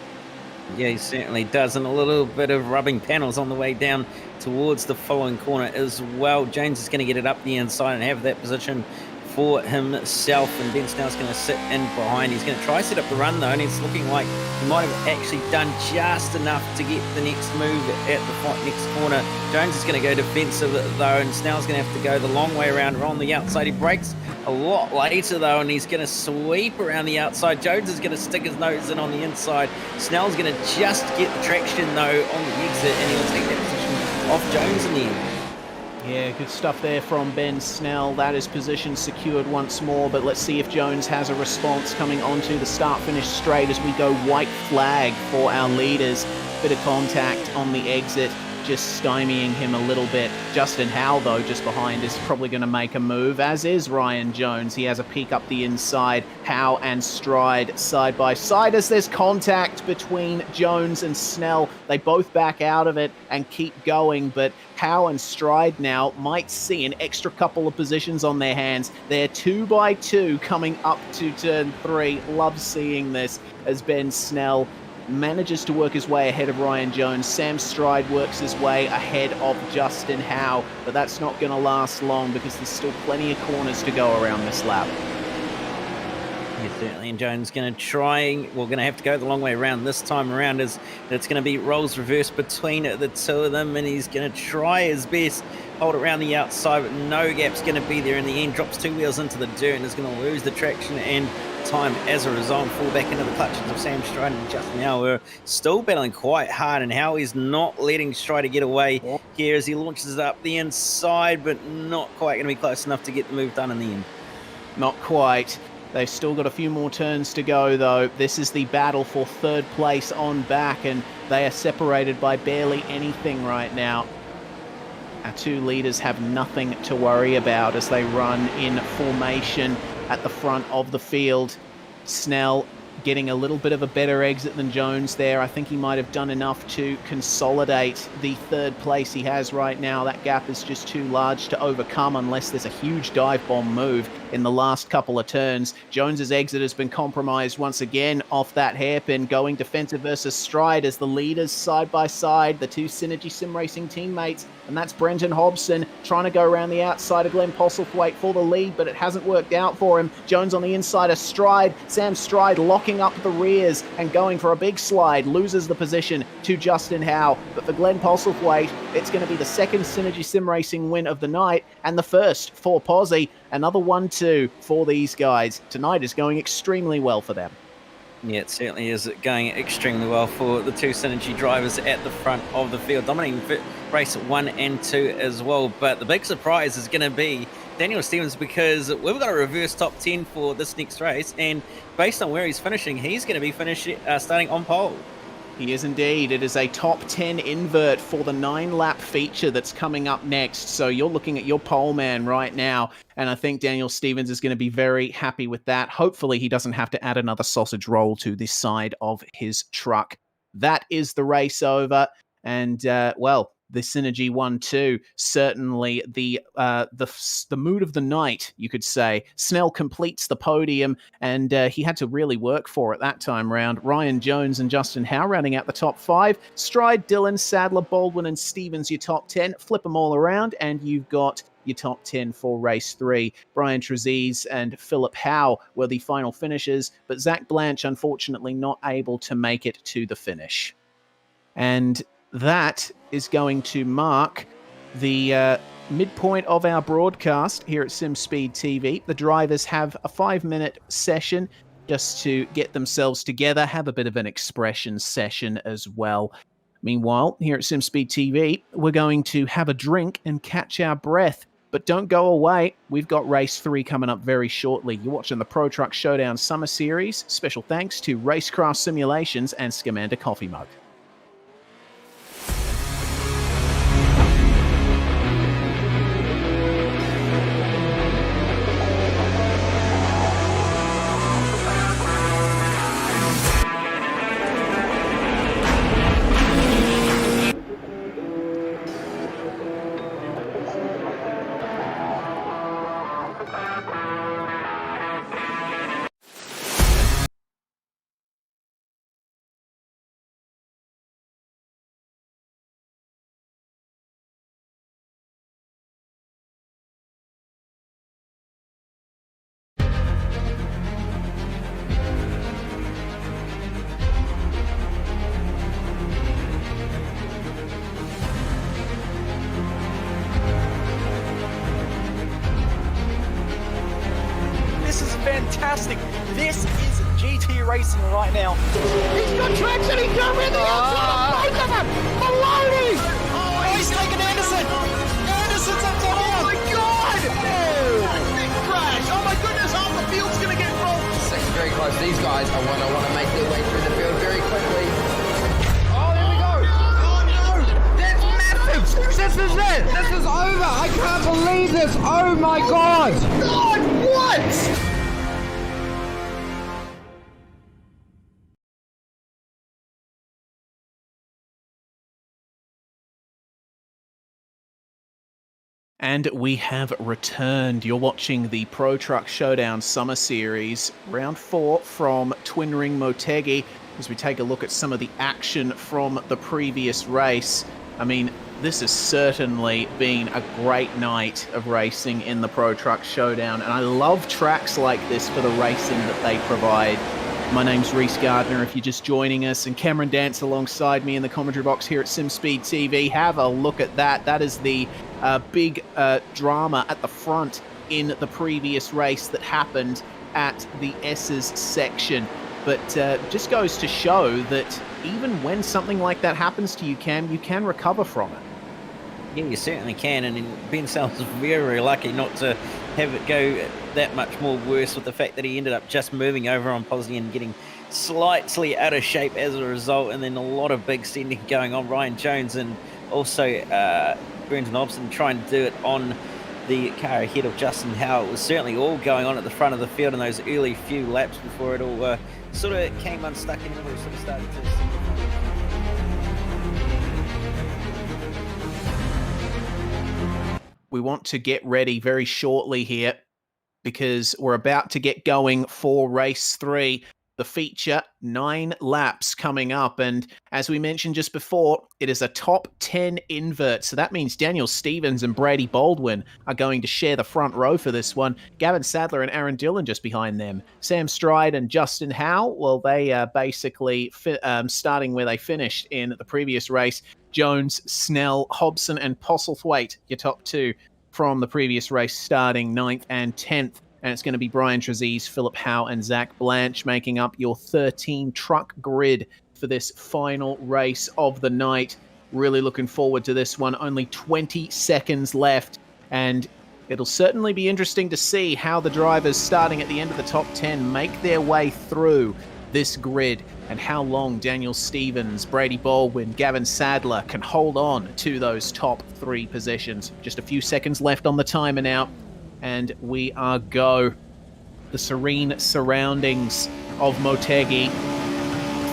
Yeah, he certainly does, and a little bit of rubbing panels on the way down towards the following corner as well. James is going to get it up the inside and have that position for himself, and Ben Snell's going to sit in behind. He's going to try to set up the run though, and it's looking like he might have actually done just enough to get the next move at the next corner. Jones is going to go defensive though, and Snell's going to have to go the long way around on the outside. He brakes a lot later though, and he's going to sweep around the outside. Jones is going to stick his nose in on the inside. Snell's going to just get the traction though on the exit, and he'll take that position off Jones in the end. Yeah, good stuff there from Ben Snell. That is position secured once more, but let's see if Jones has a response coming onto the start-finish straight as we go white flag for our leaders. Bit of contact on the exit, just stymieing him a little bit. Justin Howe, though, just behind, is probably going to make a move, as is Ryan Jones. He has a peek up the inside. Howe and Stride side by side as there's contact between Jones and Snell. They both back out of it and keep going, but Howe and Stride now might see an extra couple of positions on their hands. They're 2 by 2 coming up to turn 3. Love seeing this as Ben Snell manages to work his way ahead of Ryan Jones. Sam Stride works his way ahead of Justin Howe, but that's not going to last long because there's still plenty of corners to go around this lap. Yeah, certainly, and Jones going to going to have to go the long way around this time around, as it's going to be roles reversed between the two of them, and he's going to try his best hold it around the outside, but no gap's going to be there in the end. Drops 2 wheels into the dirt and is going to lose the traction and time as a result and fall back into the clutches of Sam Strider and Justin Howe. We're still battling quite hard, and Howie's not letting Strider get away here as he launches up the inside, but not quite going to be close enough to get the move done in the end. Not quite. They've still got a few more turns to go, though. This is the battle for third place on back, and they are separated by barely anything right now. Our two leaders have nothing to worry about as they run in formation at the front of the field. Snell getting a little bit of a better exit than Jones there. I think he might have done enough to consolidate the third place he has right now. That gap is just too large to overcome unless there's a huge dive bomb move in the last couple of turns. Jones's exit has been compromised once again off that hairpin, going defensive versus stride as the leaders side by side, the two Synergy Sim Racing teammates, and that's Brenton Hobson trying to go around the outside of Glenn Postlethwaite for the lead, but it hasn't worked out for him. Jones on the inside of Stride. Sam Stride locking up the rears and going for a big slide, loses the position to Justin Howe. But for Glenn Postlethwaite, it's going to be the second Synergy Sim Racing win of the night and the first for Posy. Another 1-2 for these guys. Tonight is going extremely well for them. Yeah, it certainly is going extremely well for the two Synergy drivers at the front of the field, dominating race 1 and 2 as well. But the big surprise is going to be Daniel Stevens, because we've got a reverse top 10 for this next race, and based on where he's finishing, he's going to be starting on pole. He is indeed. It is a top 10 invert for the 9-lap feature that's coming up next. So you're looking at your pole man right now, and I think Daniel Stevens is going to be very happy with that. Hopefully he doesn't have to add another sausage roll to this side of his truck. That is the race over, and well, the Synergy 1-2, certainly the mood of the night, you could say. Snell completes the podium, and he had to really work for it that time round. Ryan Jones and Justin Howe rounding out the top 5. Stride, Dillon, Sadler, Baldwin, and Stevens, your top 10. Flip them all around, and you've got your top 10 for race 3. Brian Trezise and Philip Howe were the final finishers, but Zach Blanche, unfortunately, not able to make it to the finish. And that is going to mark the midpoint of our broadcast here at SimSpeed TV. The drivers have a 5-minute session just to get themselves together, have a bit of an expression session as well. Meanwhile, here at SimSpeed TV, we're going to have a drink and catch our breath. But don't go away. We've got race 3 coming up very shortly. You're watching the Pro Truck Showdown Summer Series. Special thanks to Racecraft Simulations and Scamander Coffee Mug. Fantastic. This is GT racing right now. He's got traction. He's got rid of the outside of both of them. Maloney. Oh, he's taken Anderson. Anderson's up to Oh my God. Oh, big crash. Oh my goodness. Half the field's going to get rolled. Second very close. These guys are want to make their way through the field very quickly. Oh, there we go. Oh no. That's massive. This is it. This is over. I can't believe this. Oh my God. God, what? And we have returned. You're watching the Pro Truck Showdown Summer Series, round 4 from Twin Ring Motegi, as we take a look at some of the action from the previous race. I mean, this has certainly been a great night of racing in the Pro Truck Showdown, and I love tracks like this for the racing that they provide. My name's Reese Gardner, if you're just joining us, and Cameron Dance alongside me in the commentary box here at SimSpeed TV. Have a look at that. That is the big drama at the front in the previous race that happened at the S's section. But just goes to show that even when something like that happens to you, Cam, you can recover from it. Yeah, you certainly can, and Ben Snell's very lucky not to have it go that much more worse, with the fact that he ended up just moving over on Posey and getting slightly out of shape as a result, and then a lot of big sending going on. Ryan Jones and also Brenton Hobson trying to do it on the car ahead of Justin Howe. It was certainly all going on at the front of the field in those early few laps before it all sort of came unstuck and we sort of started to see. We want to get ready very shortly here because we're about to get going for race 3. The feature, 9 laps coming up. And as we mentioned just before, it is a top 10 invert. So that means Daniel Stevens and Brady Baldwin are going to share the front row for this one. Gavin Sadler and Aaron Dillon just behind them. Sam Stride and Justin Howe, well, they are basically starting where they finished in the previous race. Jones, Snell, Hobson, and Postlethwaite, your top 2 from the previous race, starting 9th and 10th. And it's going to be Brian Trezise, Philip Howe, and Zach Blanche making up your 13 truck grid for this final race of the night. Really looking forward to this one. Only 20 seconds left, and it'll certainly be interesting to see how the drivers starting at the end of the top 10 make their way through this grid, and how long Daniel Stevens, Brady Baldwin, Gavin Sadler can hold on to those top 3 positions. Just a few seconds left on the timer now, and we are go. The serene surroundings of Motegi,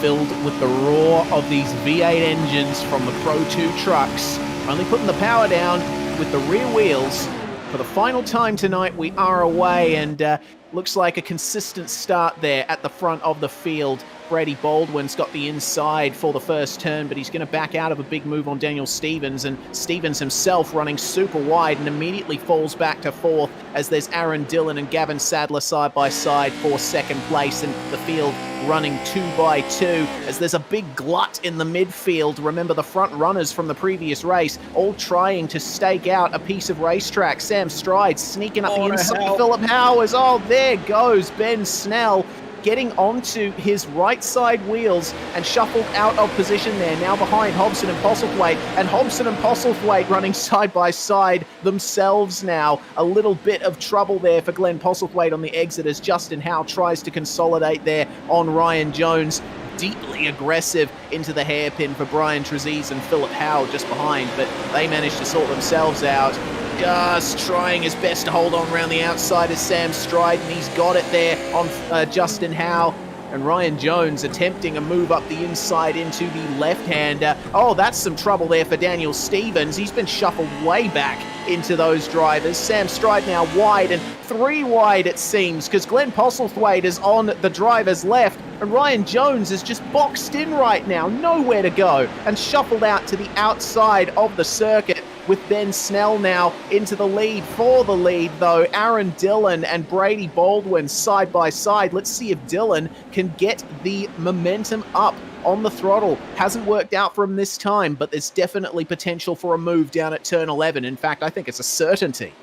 filled with the roar of these V8 engines from the Pro 2 trucks, only putting the power down with the rear wheels. For the final time tonight, we are away, and looks like a consistent start there at the front of the field. Brady Baldwin's got the inside for the first turn, but he's going to back out of a big move on Daniel Stevens, and Stevens himself running super wide and immediately falls back to 4th as there's Aaron Dillon and Gavin Sadler side by side for 2nd place, and the field running 2 by 2 as there's a big glut in the midfield. Remember, the front runners from the previous race all trying to stake out a piece of racetrack. Sam Stride sneaking up the inside. Philip Howe is, there goes Ben Snell, getting onto his right side wheels and shuffled out of position there, now behind Hobson and Postlethwaite, and Hobson and Postlethwaite running side by side themselves now. A little bit of trouble there for Glenn Postlethwaite on the exit as Justin Howe tries to consolidate there on Ryan Jones. Deeply aggressive into the hairpin for Brian Trezise and Philip Howe just behind, but they managed to sort themselves out. Just trying his best to hold on around the outside is Sam Stride, and he's got it there on Justin Howe. And Ryan Jones attempting a move up the inside into the left-hander. That's some trouble there for Daniel Stevens. He's been shuffled way back into those drivers. Sam Stride now wide, and 3 wide it seems, because Glenn Postlethwaite is on the driver's left, and Ryan Jones is just boxed in right now, nowhere to go, and shuffled out to the outside of the circuit, with Ben Snell now into the lead. For the lead, though, Aaron Dillon and Brady Baldwin side by side. Let's see if Dillon can get the momentum up on the throttle. Hasn't worked out for him this time, but there's definitely potential for a move down at turn 11. In fact, I think it's a certainty.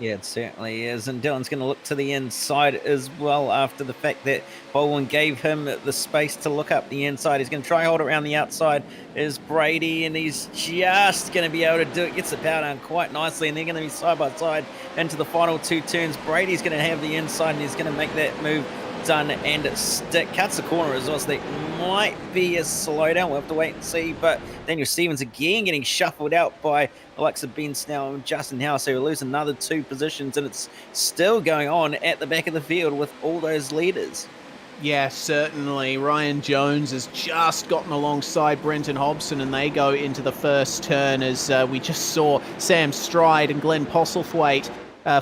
Yeah, it certainly is. And Dillon's going to look to the inside as well after the fact that Baldwin gave him the space to look up the inside. He's going to try hold it around the outside is Brady, and he's just going to be able to do it. Gets the power down quite nicely, and they're going to be side by side into the final 2 turns. Brady's going to have the inside, and he's going to make that move done and stick. Cuts the corner as well, so that might be a slowdown. We'll have to wait and see. But Daniel Stevens again getting shuffled out by the likes of Ben Snell and Justin Howe, so he'll lose another 2 positions, and it's still going on at the back of the field with all those leaders. Yeah, certainly. Ryan Jones has just gotten alongside Brenton Hobson, and they go into the first turn as we just saw Sam Stride and Glenn Postlethwaite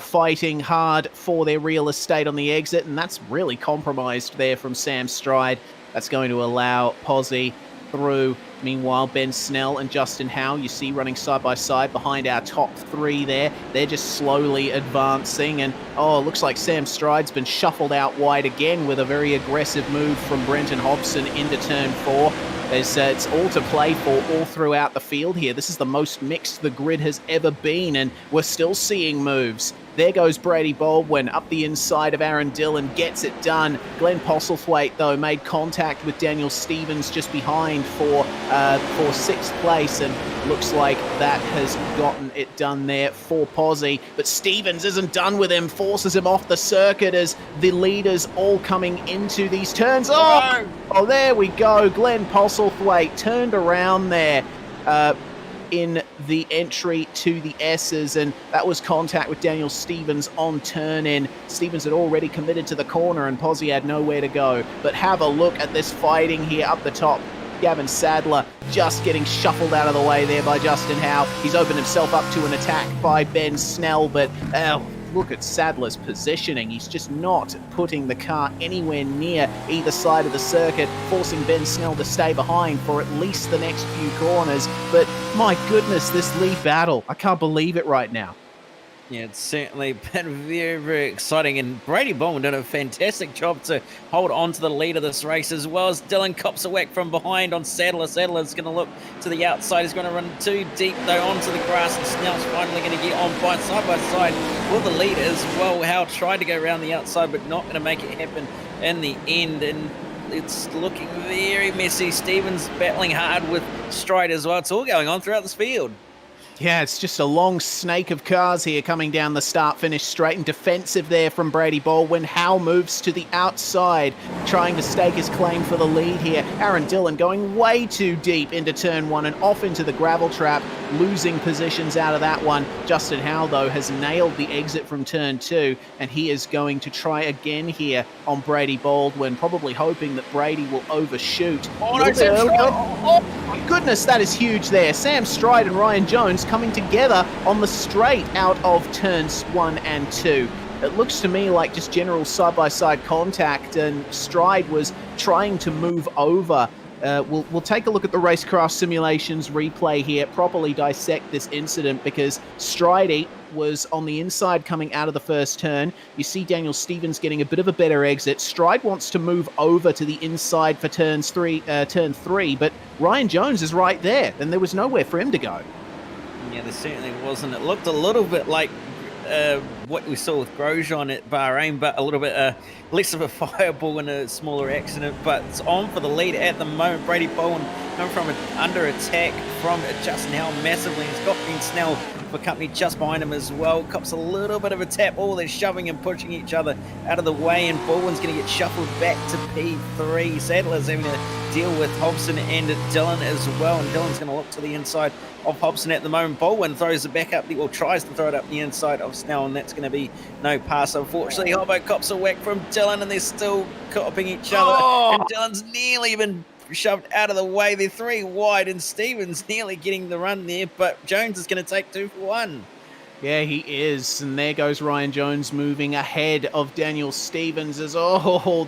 fighting hard for their real estate on the exit, and that's really compromised there from Sam Stride. That's going to allow Posey through Meanwhile, Ben Snell and Justin Howe, you see running side by side behind our top three there. They're just slowly advancing. And, looks like Sam Stride's been shuffled out wide again with a very aggressive move from Brenton Hobson into turn 4. It's all to play for all throughout the field here. This is the most mixed the grid has ever been, and we're still seeing moves. There goes Brady Baldwin up the inside of Aaron Dillon, gets it done. Glenn Postlethwaite, though, made contact with Daniel Stevens just behind for 6th place, and looks like that has gotten it done there for Posy. But Stevens isn't done with him, forces him off the circuit as the leaders all coming into these turns. Oh, there we go. Glenn Postlethwaite turned around there. In the entry to the S's, and that was contact with Daniel Stevens on turn in. Stevens had already committed to the corner and Posy had nowhere to go. But have a look at this fighting here up the top. Gavin Sadler just getting shuffled out of the way there by Justin Howe. He's opened himself up to an attack by Ben Snell, but look at Sadler's positioning. He's just not putting the car anywhere near either side of the circuit, forcing Ben Snell to stay behind for at least the next few corners. But my goodness, this lead battle, I can't believe it right now. Yeah, it's certainly been very, very exciting, and Brady Baldwin did a fantastic job to hold on to the lead of this race, as well as Dylan cops a whack from behind on Sadler. Sadler's going to look to the outside. He's going to run too deep, though, onto the grass, and Snell's finally going to get on by side with the lead as well. Howe tried to go around the outside, but not going to make it happen in the end, and it's looking very messy. Stevens battling hard with Stride as well. It's all going on throughout this field. Yeah, it's just a long snake of cars here coming down the start-finish straight, and defensive there from Brady Baldwin. Howe moves to the outside, trying to stake his claim for the lead here. Aaron Dillon going way too deep into turn 1 and off into the gravel trap, losing positions out of that one. Justin Howe, though, has nailed the exit from turn 2, and he is going to try again here on Brady Baldwin, probably hoping that Brady will overshoot. Oh, no, Sam Stride! Oh, my goodness, that is huge there. Sam Stride and Ryan Jones coming together on the straight out of turns 1 and 2. It looks to me like just general side-by-side contact, and Stride was trying to move over. We'll take a look at the Racecraft Simulations replay here, properly dissect this incident, because Stride was on the inside coming out of the first turn. You see Daniel Stevens getting a bit of a better exit. Stride wants to move over to the inside for turn 3, but Ryan Jones is right there, and there was nowhere for him to go. Yeah, there certainly wasn't. It looked a little bit like what we saw with Grosjean at Bahrain, but a little bit less of a fireball and a smaller accident. But it's on for the lead at the moment. Brady Baldwin coming from under attack from Justin Howe massively. He's got Ben Snell for company just behind him as well. Cops a little bit of a tap. They're shoving and pushing each other out of the way, and Baldwin's going to get shuffled back to P3. Sadler's having to deal with Hobson and Dillon as well, and Dillon's going to look to the inside of Hobson at the moment. Baldwin throws it back up, or tries to throw it up the inside of Snell, and that's going to be no pass, unfortunately. Hobbo cops a whack from Dillon, and they're still copping each other, and Dillon's nearly been shoved out of the way. They're 3 wide, and Stevens nearly getting the run there, but Jones is going to take 2 for 1. Yeah, he is, and there goes Ryan Jones moving ahead of Daniel Stevens as,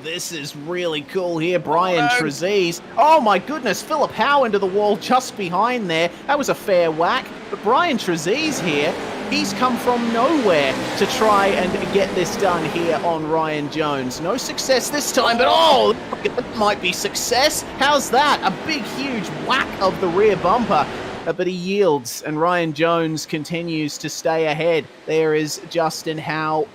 this is really cool here. Brian Trezise. Oh my goodness, Philip Howe into the wall just behind there. That was a fair whack, but Brian Trezise here, he's come from nowhere to try and get this done here on Ryan Jones. No success this time, but that might be success. How's that? A big, huge whack of the rear bumper. But he yields, and Ryan Jones continues to stay ahead. There is Justin Howe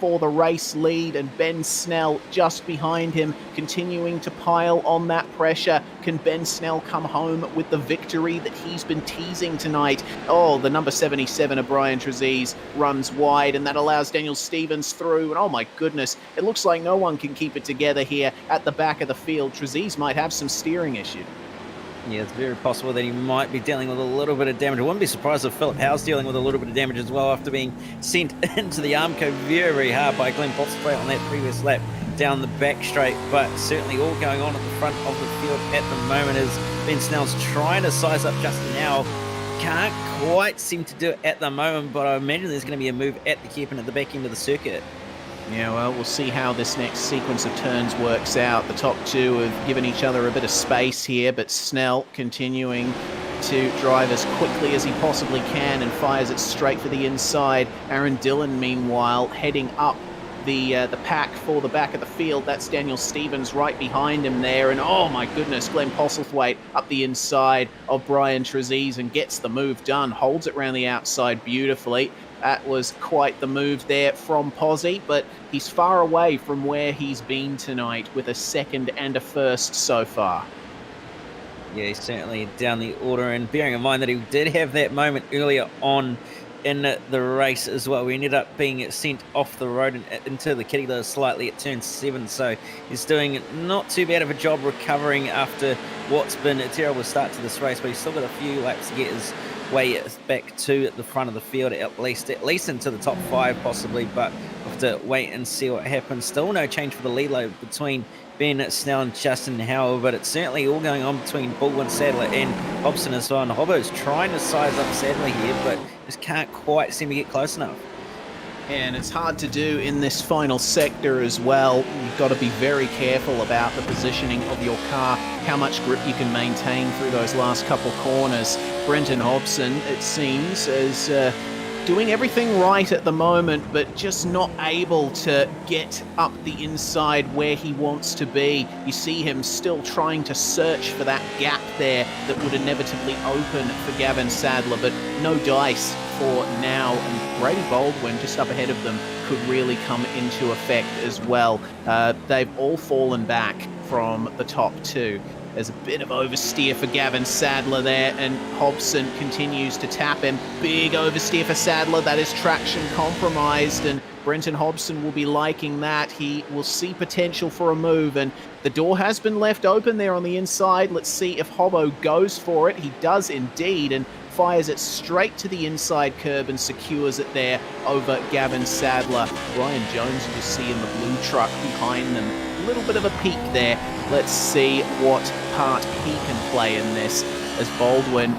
for the race lead, and Ben Snell just behind him, continuing to pile on that pressure. Can Ben Snell come home with the victory that he's been teasing tonight? The number 77 of Brian Trezise runs wide, and that allows Daniel Stevens through. And oh my goodness, it looks like no one can keep it together here at the back of the field. Trezise might have some steering issue. Yeah, it's very possible that he might be dealing with a little bit of damage. I wouldn't be surprised if Philip Howe's dealing with a little bit of damage as well after being sent into the Armco very, very hard by Glenn Postlethwaite on that previous lap down the back straight. But certainly all going on at the front of the field at the moment is Ben Snell's trying to size up Justin Howe. Can't quite seem to do it at the moment, but I imagine there's going to be a move at the hairpin at the back end of the circuit. Yeah, well, we'll see how this next sequence of turns works out. The top two have given each other a bit of space here, but Snell continuing to drive as quickly as he possibly can and fires it straight for the inside. Aaron Dillon, meanwhile, heading up the pack for the back of the field. That's Daniel Stevens right behind him there. And oh my goodness, Glenn Postlethwaite up the inside of Brian Trezise and gets the move done. Holds it around the outside beautifully. That was quite the move there from Posy, but he's far away from where he's been tonight with a second and a first so far. Yeah, he's certainly down the order, and bearing in mind that he did have that moment earlier on in the race as well. We ended up being sent off the road and into the kitty litter slightly at turn 7, so he's doing not too bad of a job recovering after what's been a terrible start to this race, but he's still got a few laps to get his way back to the front of the field, at least into the top 5 possibly, but we'll have to wait and see what happens. Still no change for the lead load between Ben Snell and Justin Howell, but it's certainly all going on between Baldwin, Sadler and Hobson as well. And Hobbo's trying to size up Sadler here, but just can't quite seem to get close enough. And it's hard to do in this final sector as well. You've got to be very careful about the positioning of your car, how much grip you can maintain through those last couple corners. Brenton Hobson, it seems, is doing everything right at the moment, but just not able to get up the inside where he wants to be. You see him still trying to search for that gap there that would inevitably open for Gavin Sadler, but no dice for now. And Brady Baldwin, just up ahead of them, could really come into effect as well. They've all fallen back from the top two. There's a bit of oversteer for Gavin Sadler there, and Hobson continues to tap him. Big oversteer for Sadler. That is traction compromised, and Brenton Hobson will be liking that. He will see potential for a move, and the door has been left open there on the inside. Let's see if Hobbo goes for it. He does indeed, and fires it straight to the inside curb and secures it there over Gavin Sadler. Ryan Jones, you see in the blue truck behind them. A little bit of a peek there. Let's see what part he can play in this, as Baldwin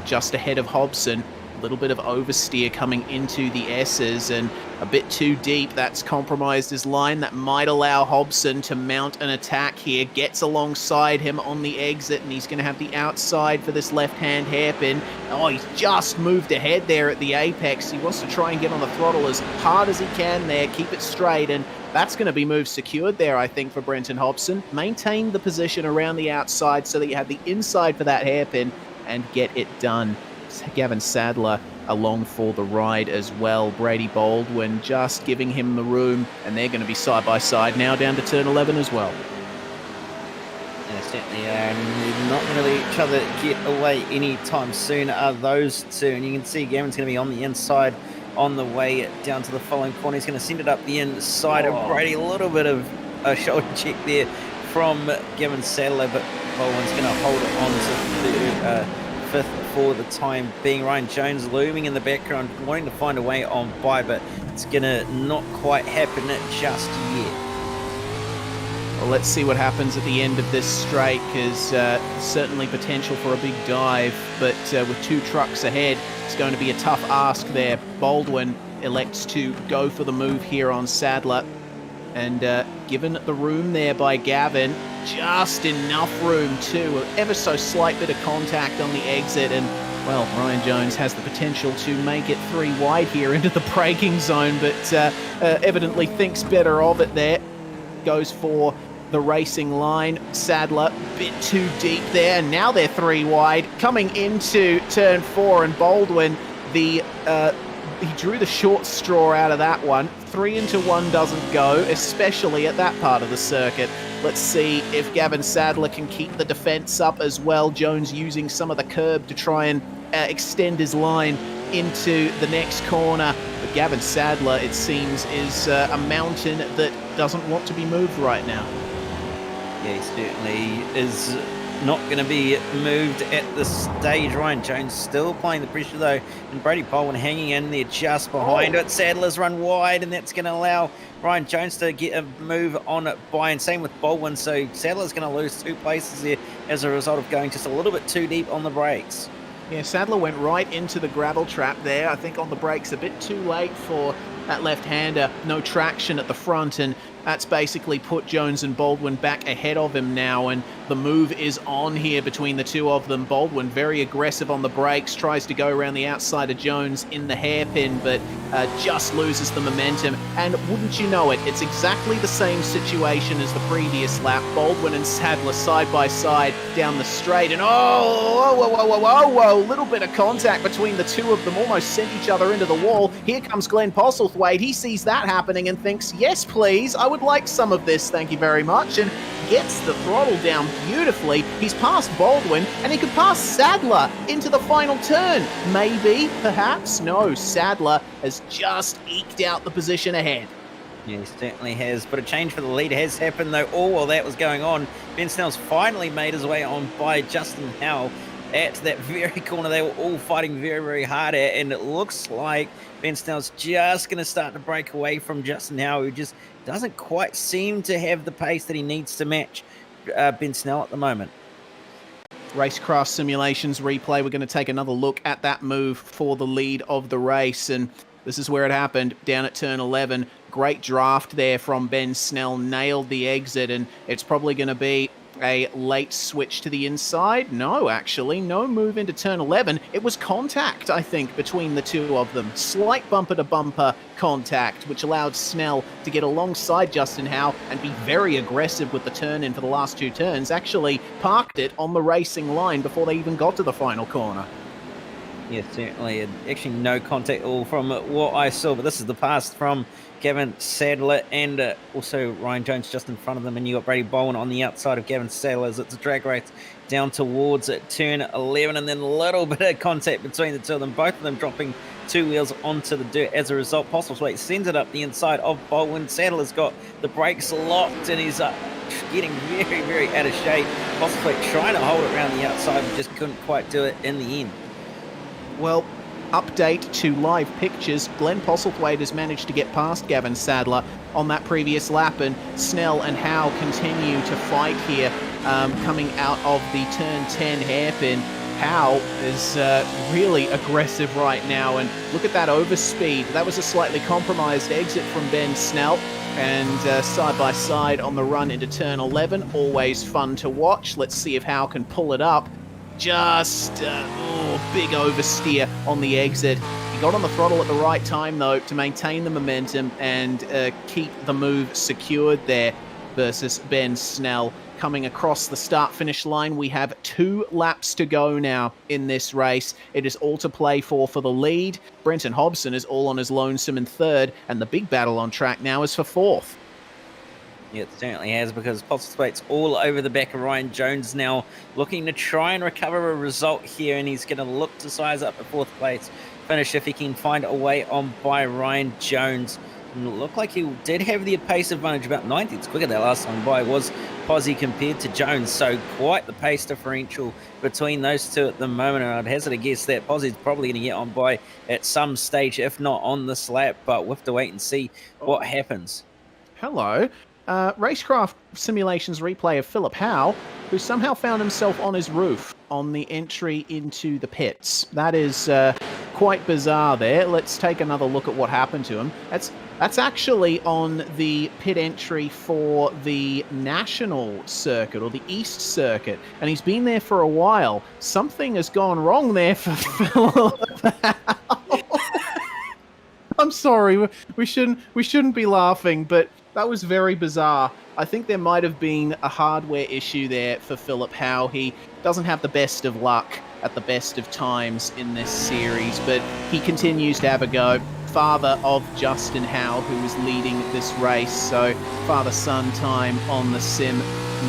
just ahead of Hobson. A little bit of oversteer coming into the S's and a bit too deep. That's compromised his line. That might allow Hobson to mount an attack here. Gets alongside him on the exit, and he's going to have the outside for this left-hand hairpin. Oh, he's just moved ahead there at the apex. He wants to try and get on the throttle as hard as he can there, keep it straight, and that's going to be move secured there, I think, for Brenton Hobson. Maintain the position around the outside so that you have the inside for that hairpin and get it done. Gavin Sadler along for the ride as well. Brady Baldwin just giving him the room, and they're going to be side by side now down to turn 11 as well. Yeah, certainly are, and they're not going to let each other get away anytime soon, are those two. And you can see Gavin's going to be on the inside on the way down to the following corner. He's going to send it up the inside of Brady. A little bit of a shoulder check there from Gavin Sadler, but Baldwin's going to hold it on to the fifth for the time being. Ryan Jones looming in the background, wanting to find a way on by, but it's going to not quite happen just yet. Well, let's see what happens at the end of this straight, because certainly potential for a big dive, but with two trucks ahead, it's going to be a tough ask there. Baldwin elects to go for the move here on Sadler, and given the room there by Gavin, just enough room too, ever so slight bit of contact on the exit, and well, Ryan Jones has the potential to make it 3 wide here into the braking zone, but evidently thinks better of it there. Goes for the racing line. Sadler, bit too deep there, and now they're 3 wide. Coming into turn 4, and Baldwin, he drew the short straw out of that one. 3 into 1 doesn't go, especially at that part of the circuit. Let's see if Gavin Sadler can keep the defense up as well. Jones using some of the curb to try and extend his line into the next corner. But Gavin Sadler, it seems, is a mountain that doesn't want to be moved right now. Yeah, he certainly is not going to be moved at this stage. Ryan Jones still applying the pressure though, and Brady Baldwin hanging in there just behind it. Sadler's run wide, and that's going to allow Ryan Jones to get a move on it by, and same with Baldwin, so Sadler's going to lose 2 places there as a result of going just a little bit too deep on the brakes. Yeah, Sadler went right into the gravel trap there. I think on the brakes a bit too late for that left-hander, no traction at the front, and that's basically put Jones and Baldwin back ahead of him now, and the move is on here between the two of them. Baldwin very aggressive on the brakes, tries to go around the outside of Jones in the hairpin, but just loses the momentum. And wouldn't you know it, it's exactly the same situation as the previous lap. Baldwin and Sadler side by side down the straight, and whoa, little bit of contact between the two of them, almost sent each other into the wall. Here comes Glenn Postlethwaite. He sees that happening and thinks, yes, please, I would like some of this, thank you very much, and gets the throttle down beautifully. He's past Baldwin, and he could pass Sadler into the final turn. Maybe, perhaps, no, Sadler has just eked out the position ahead. Yeah, he certainly has. But a change for the lead has happened, though. All while that was going on, Ben Snell's finally made his way on by Justin Howell at that very corner they were all fighting very, very hard at. And it looks like Ben Snell's just going to start to break away from Justin Howell, who just doesn't quite seem to have the pace that he needs to match Ben Snell at the moment. Racecraft Simulations replay. We're going to take another look at that move for the lead of the race, and this is where it happened, down at turn 11. Great draft there from Ben Snell, nailed the exit, and it's probably going to be a late switch to the inside. No, actually, no move into turn 11. It was contact, I think, between the two of them. Slight bumper-to-bumper contact, which allowed Snell to get alongside Justin Howell and be very aggressive with the turn-in for the last two turns. Actually parked it on the racing line before they even got to the final corner. Yeah, certainly. Actually, no contact at all from what I saw, but this is the pass from Gavin Sadler and also Ryan Jones just in front of them, and you got Brady Bowen on the outside of Gavin Sadler as it's a drag race down towards turn 11, and then a little bit of contact between the two of them, both of them dropping two wheels onto the dirt. As a result, Postlethwaite sends it up the inside of Baldwin. Sadler's got the brakes locked and he's getting very, very out of shape. Postlethwaite trying to hold it around the outside, but just couldn't quite do it in the end. Well, update to live pictures. Glenn Postlethwaite has managed to get past Gavin Sadler on that previous lap, and Snell and Howe continue to fight here, coming out of the turn 10 hairpin. Howe is really aggressive right now, and look at that overspeed. That was a slightly compromised exit from Ben Snell, and side by side on the run into turn 11. Always fun to watch. Let's see if Howe can pull it up. Just big oversteer on the exit. He got on the throttle at the right time, though, to maintain the momentum and keep the move secured there versus Ben Snell. Coming across the start-finish line, we have 2 laps to go now in this race. It is all to play for the lead. Brenton Hobson is all on his lonesome in third, and the big battle on track now is for fourth. Yeah, it certainly has, because Postlethwaite's all over the back of Ryan Jones now, looking to try and recover a result here, and he's going to look to size up the fourth place finish if he can find a way on by Ryan Jones. And it looked like he did have the pace advantage, about 90s quicker that last time by was Posy compared to Jones, so quite the pace differential between those two at the moment, and I'd hazard a guess that Posy's probably going to get on by at some stage, if not on this lap, but we'll have to wait and see what happens. Hello. Racecraft Simulations replay of Philip Howe, who somehow found himself on his roof on the entry into the pits. That is quite bizarre there. Let's take another look at what happened to him. That's actually on the pit entry for the National Circuit, or the East Circuit, and he's been there for a while. Something has gone wrong there for Philip Howe. I'm sorry, we shouldn't be laughing, but that was very bizarre. I think there might have been a hardware issue there for Philip Howe. He doesn't have the best of luck at the best of times in this series, but he continues to have a go. Father of Justin Howe, who is leading this race, so father-son time on the sim,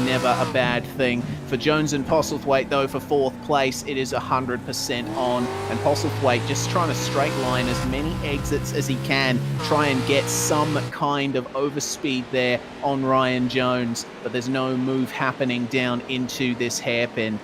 never a bad thing. For Jones and Postlethwaite, though, for fourth place, it is 100% on, and Postlethwaite just trying to straight line as many exits as he can, try and get some kind of overspeed there on Ryan Jones, but there's no move happening down into this hairpin.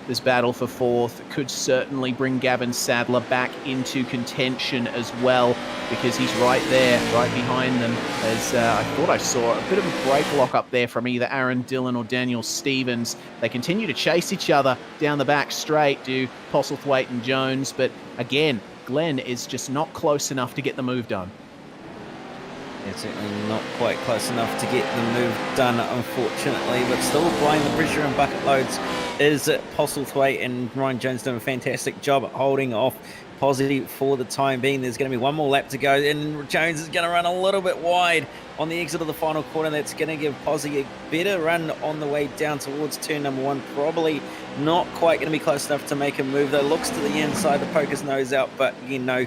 This battle for fourth could certainly bring Gavin Sadler back into contention as well, because he's right there, right behind them, as I thought I saw a bit of a brake lock up there from either Aaron Dillon or Daniel Stevens. They continue to chase each other down the back straight, do Postlethwaite and Jones, but again, Glenn is just not close enough to get the move done. Yeah, certainly not quite close enough to get the move done, unfortunately, but still applying the pressure in bucket loads is Postlethwaite, and Ryan Jones doing a fantastic job at holding off Posy for the time being. There's going to be one more lap to go, and Jones is going to run a little bit wide on the exit of the final corner. That's going to give Posy a better run on the way down towards turn number 1. Probably not quite going to be close enough to make a move, though. Looks to the inside to poke his nose out, but again, no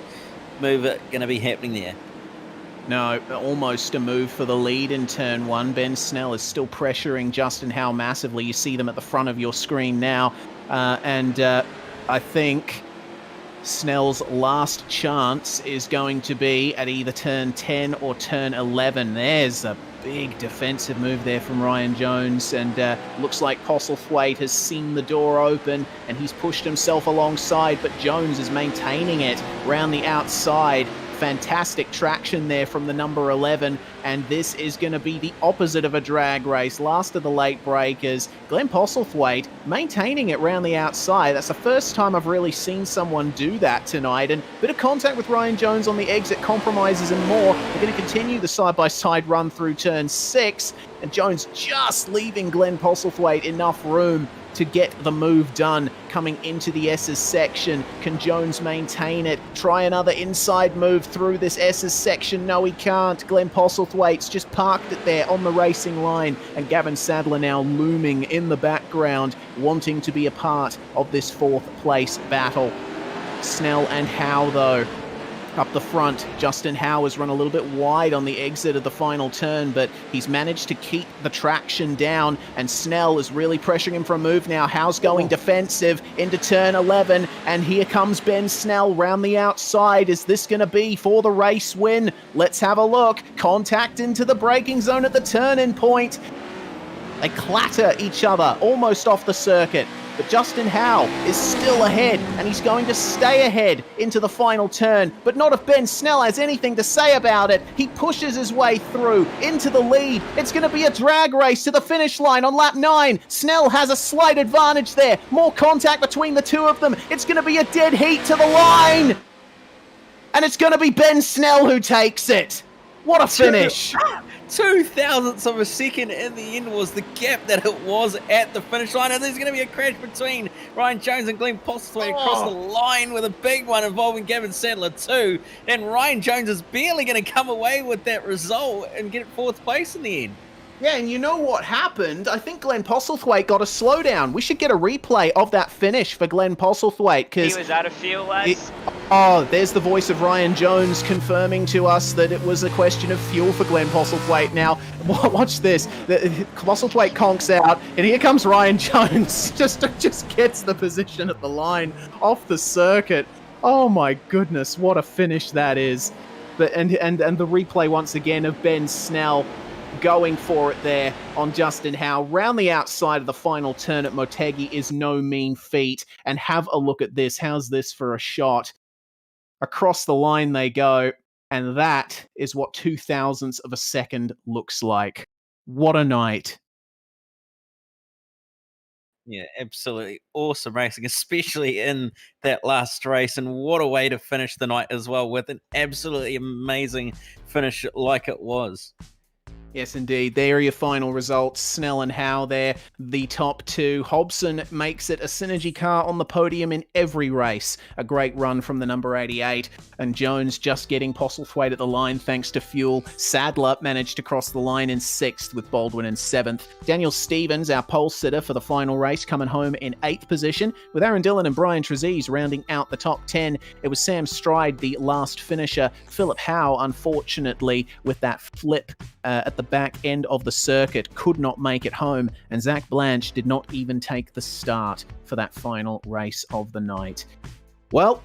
move going to be happening there. No, almost a move for the lead in turn 1. Ben Snell is still pressuring Justin Howe massively. You see them at the front of your screen now. I think Snell's last chance is going to be at either turn 10 or turn 11. There's a big defensive move there from Ryan Jones, and looks like Postlethwaite has seen the door open and he's pushed himself alongside, but Jones is maintaining it round the outside. Fantastic traction there from the number 11, and this is going to be the opposite of a drag race. Last of the late breakers, Glenn Postlethwaite maintaining it round the outside. That's the first time I've really seen someone do that tonight, and a bit of contact with Ryan Jones on the exit compromises him more. They're going to continue the side-by-side run through turn 6, and Jones just leaving Glenn Postlethwaite enough room to get the move done coming into the S's section. Can Jones maintain it? Try another inside move through this S's section. No, he can't. Glenn Postlethwaite's just parked it there on the racing line, and Gavin Sadler now looming in the background, wanting to be a part of this 4th place battle. Snell and Howe, though, up the front. Justin Howe has run a little bit wide on the exit of the final turn, but he's managed to keep the traction down, and Snell is really pressuring him for a move now. Howe's going defensive into turn 11, and here comes Ben Snell round the outside. Is this going to be for the race win? Let's have a look. Contact into the braking zone at the turn-in point. They clatter each other almost off the circuit. But Justin Howe is still ahead, and he's going to stay ahead into the final turn. But not if Ben Snell has anything to say about it. He pushes his way through into the lead. It's going to be a drag race to the finish line on lap 9. Snell has a slight advantage there. More contact between the two of them. It's going to be a dead heat to the line. And it's going to be Ben Snell who takes it. What a finish. 0.02 of a second in the end was the gap that it was at the finish line, and there's going to be a crash between Ryan Jones and Glenn Postlethwaite across the line, with a big one involving Gavin Sadler too, and Ryan Jones is barely going to come away with that result and get 4th place in the end. Yeah, and you know what happened? I think Glenn Postlethwaite got a slowdown. We should get a replay of that finish for Glenn Postlethwaite, because He was out of fuel, lads. there's the voice of Ryan Jones confirming to us that it was a question of fuel for Glenn Postlethwaite. Now, watch this. Postlethwaite conks out, and here comes Ryan Jones. just gets the position at the line off the circuit. Oh my goodness, what a finish that is. But and the replay once again of Ben Snell going for it there on Justin Howe round the outside of the final turn at Motegi is no mean feat. And have a look at this. How's this for a shot? Across the line they go, and that is what 0.02 of a second looks like. What a night. Yeah, absolutely awesome racing, especially in that last race, and what a way to finish the night as well, with an absolutely amazing finish like it was. Yes, indeed. There are your final results. Snell and Howe there, the top two. Hobson makes it a Synergy car on the podium in every race. A great run from the number 88. And Jones just getting Postlethwaite at the line thanks to fuel. Sadler managed to cross the line in 6th with Baldwin in 7th. Daniel Stevens, our pole sitter for the final race, coming home in 8th position, with Aaron Dillon and Brian Trezise rounding out the top 10. It was Sam Stride, the last finisher. Philip Howe, unfortunately, with that flip at the back end of the circuit, could not make it home, and Zach Blanche did not even take the start for that final race of the night. Well,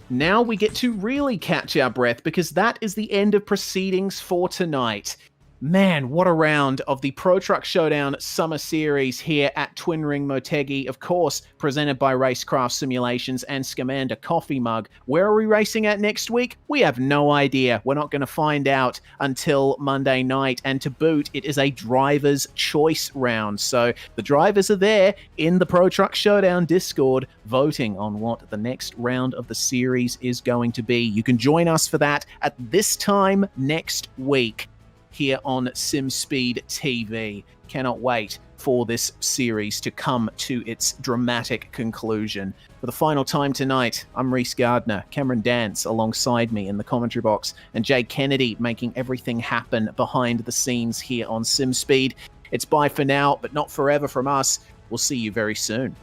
now we get to really catch our breath, because that is the end of proceedings for tonight. Man, what a round of the Pro Truck Showdown Summer Series here at Twin Ring Motegi, of course, presented by Racecraft Simulations and Scamander Coffee Mug. Where are we racing at next week? We have no idea. We're not going to find out until Monday night, and to boot, it is a driver's choice round. So the drivers are there in the Pro Truck Showdown Discord voting on what the next round of the series is going to be. You can join us for that at this time next week. here on SimSpeed TV. Cannot wait for this series to come to its dramatic conclusion. For the final time tonight, I'm Reese Gardner, Cameron Dance alongside me in the commentary box, and Jay Kennedy making everything happen behind the scenes here on SimSpeed. It's bye for now, but not forever from us. We'll see you very soon.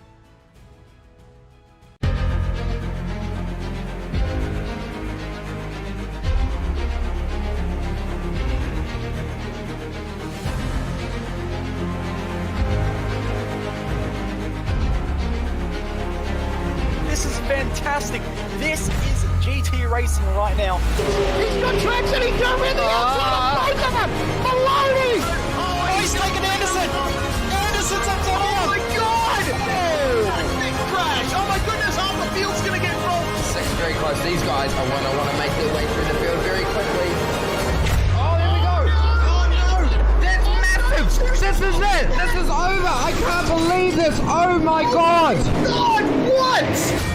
This is fantastic. This is GT racing right now. He's got traction. He's going in the outside of both of them. Maloney. Oh, he's taken Anderson. Anderson's up top. Oh my God. Oh, big crash. Oh my goodness. Half the field's going to get rolled. Second very close. These guys are want to make their way through the field very quickly. Oh, here we go. Oh, no. That's massive. This is it. This is over. I can't believe this. Oh, my God. God, what?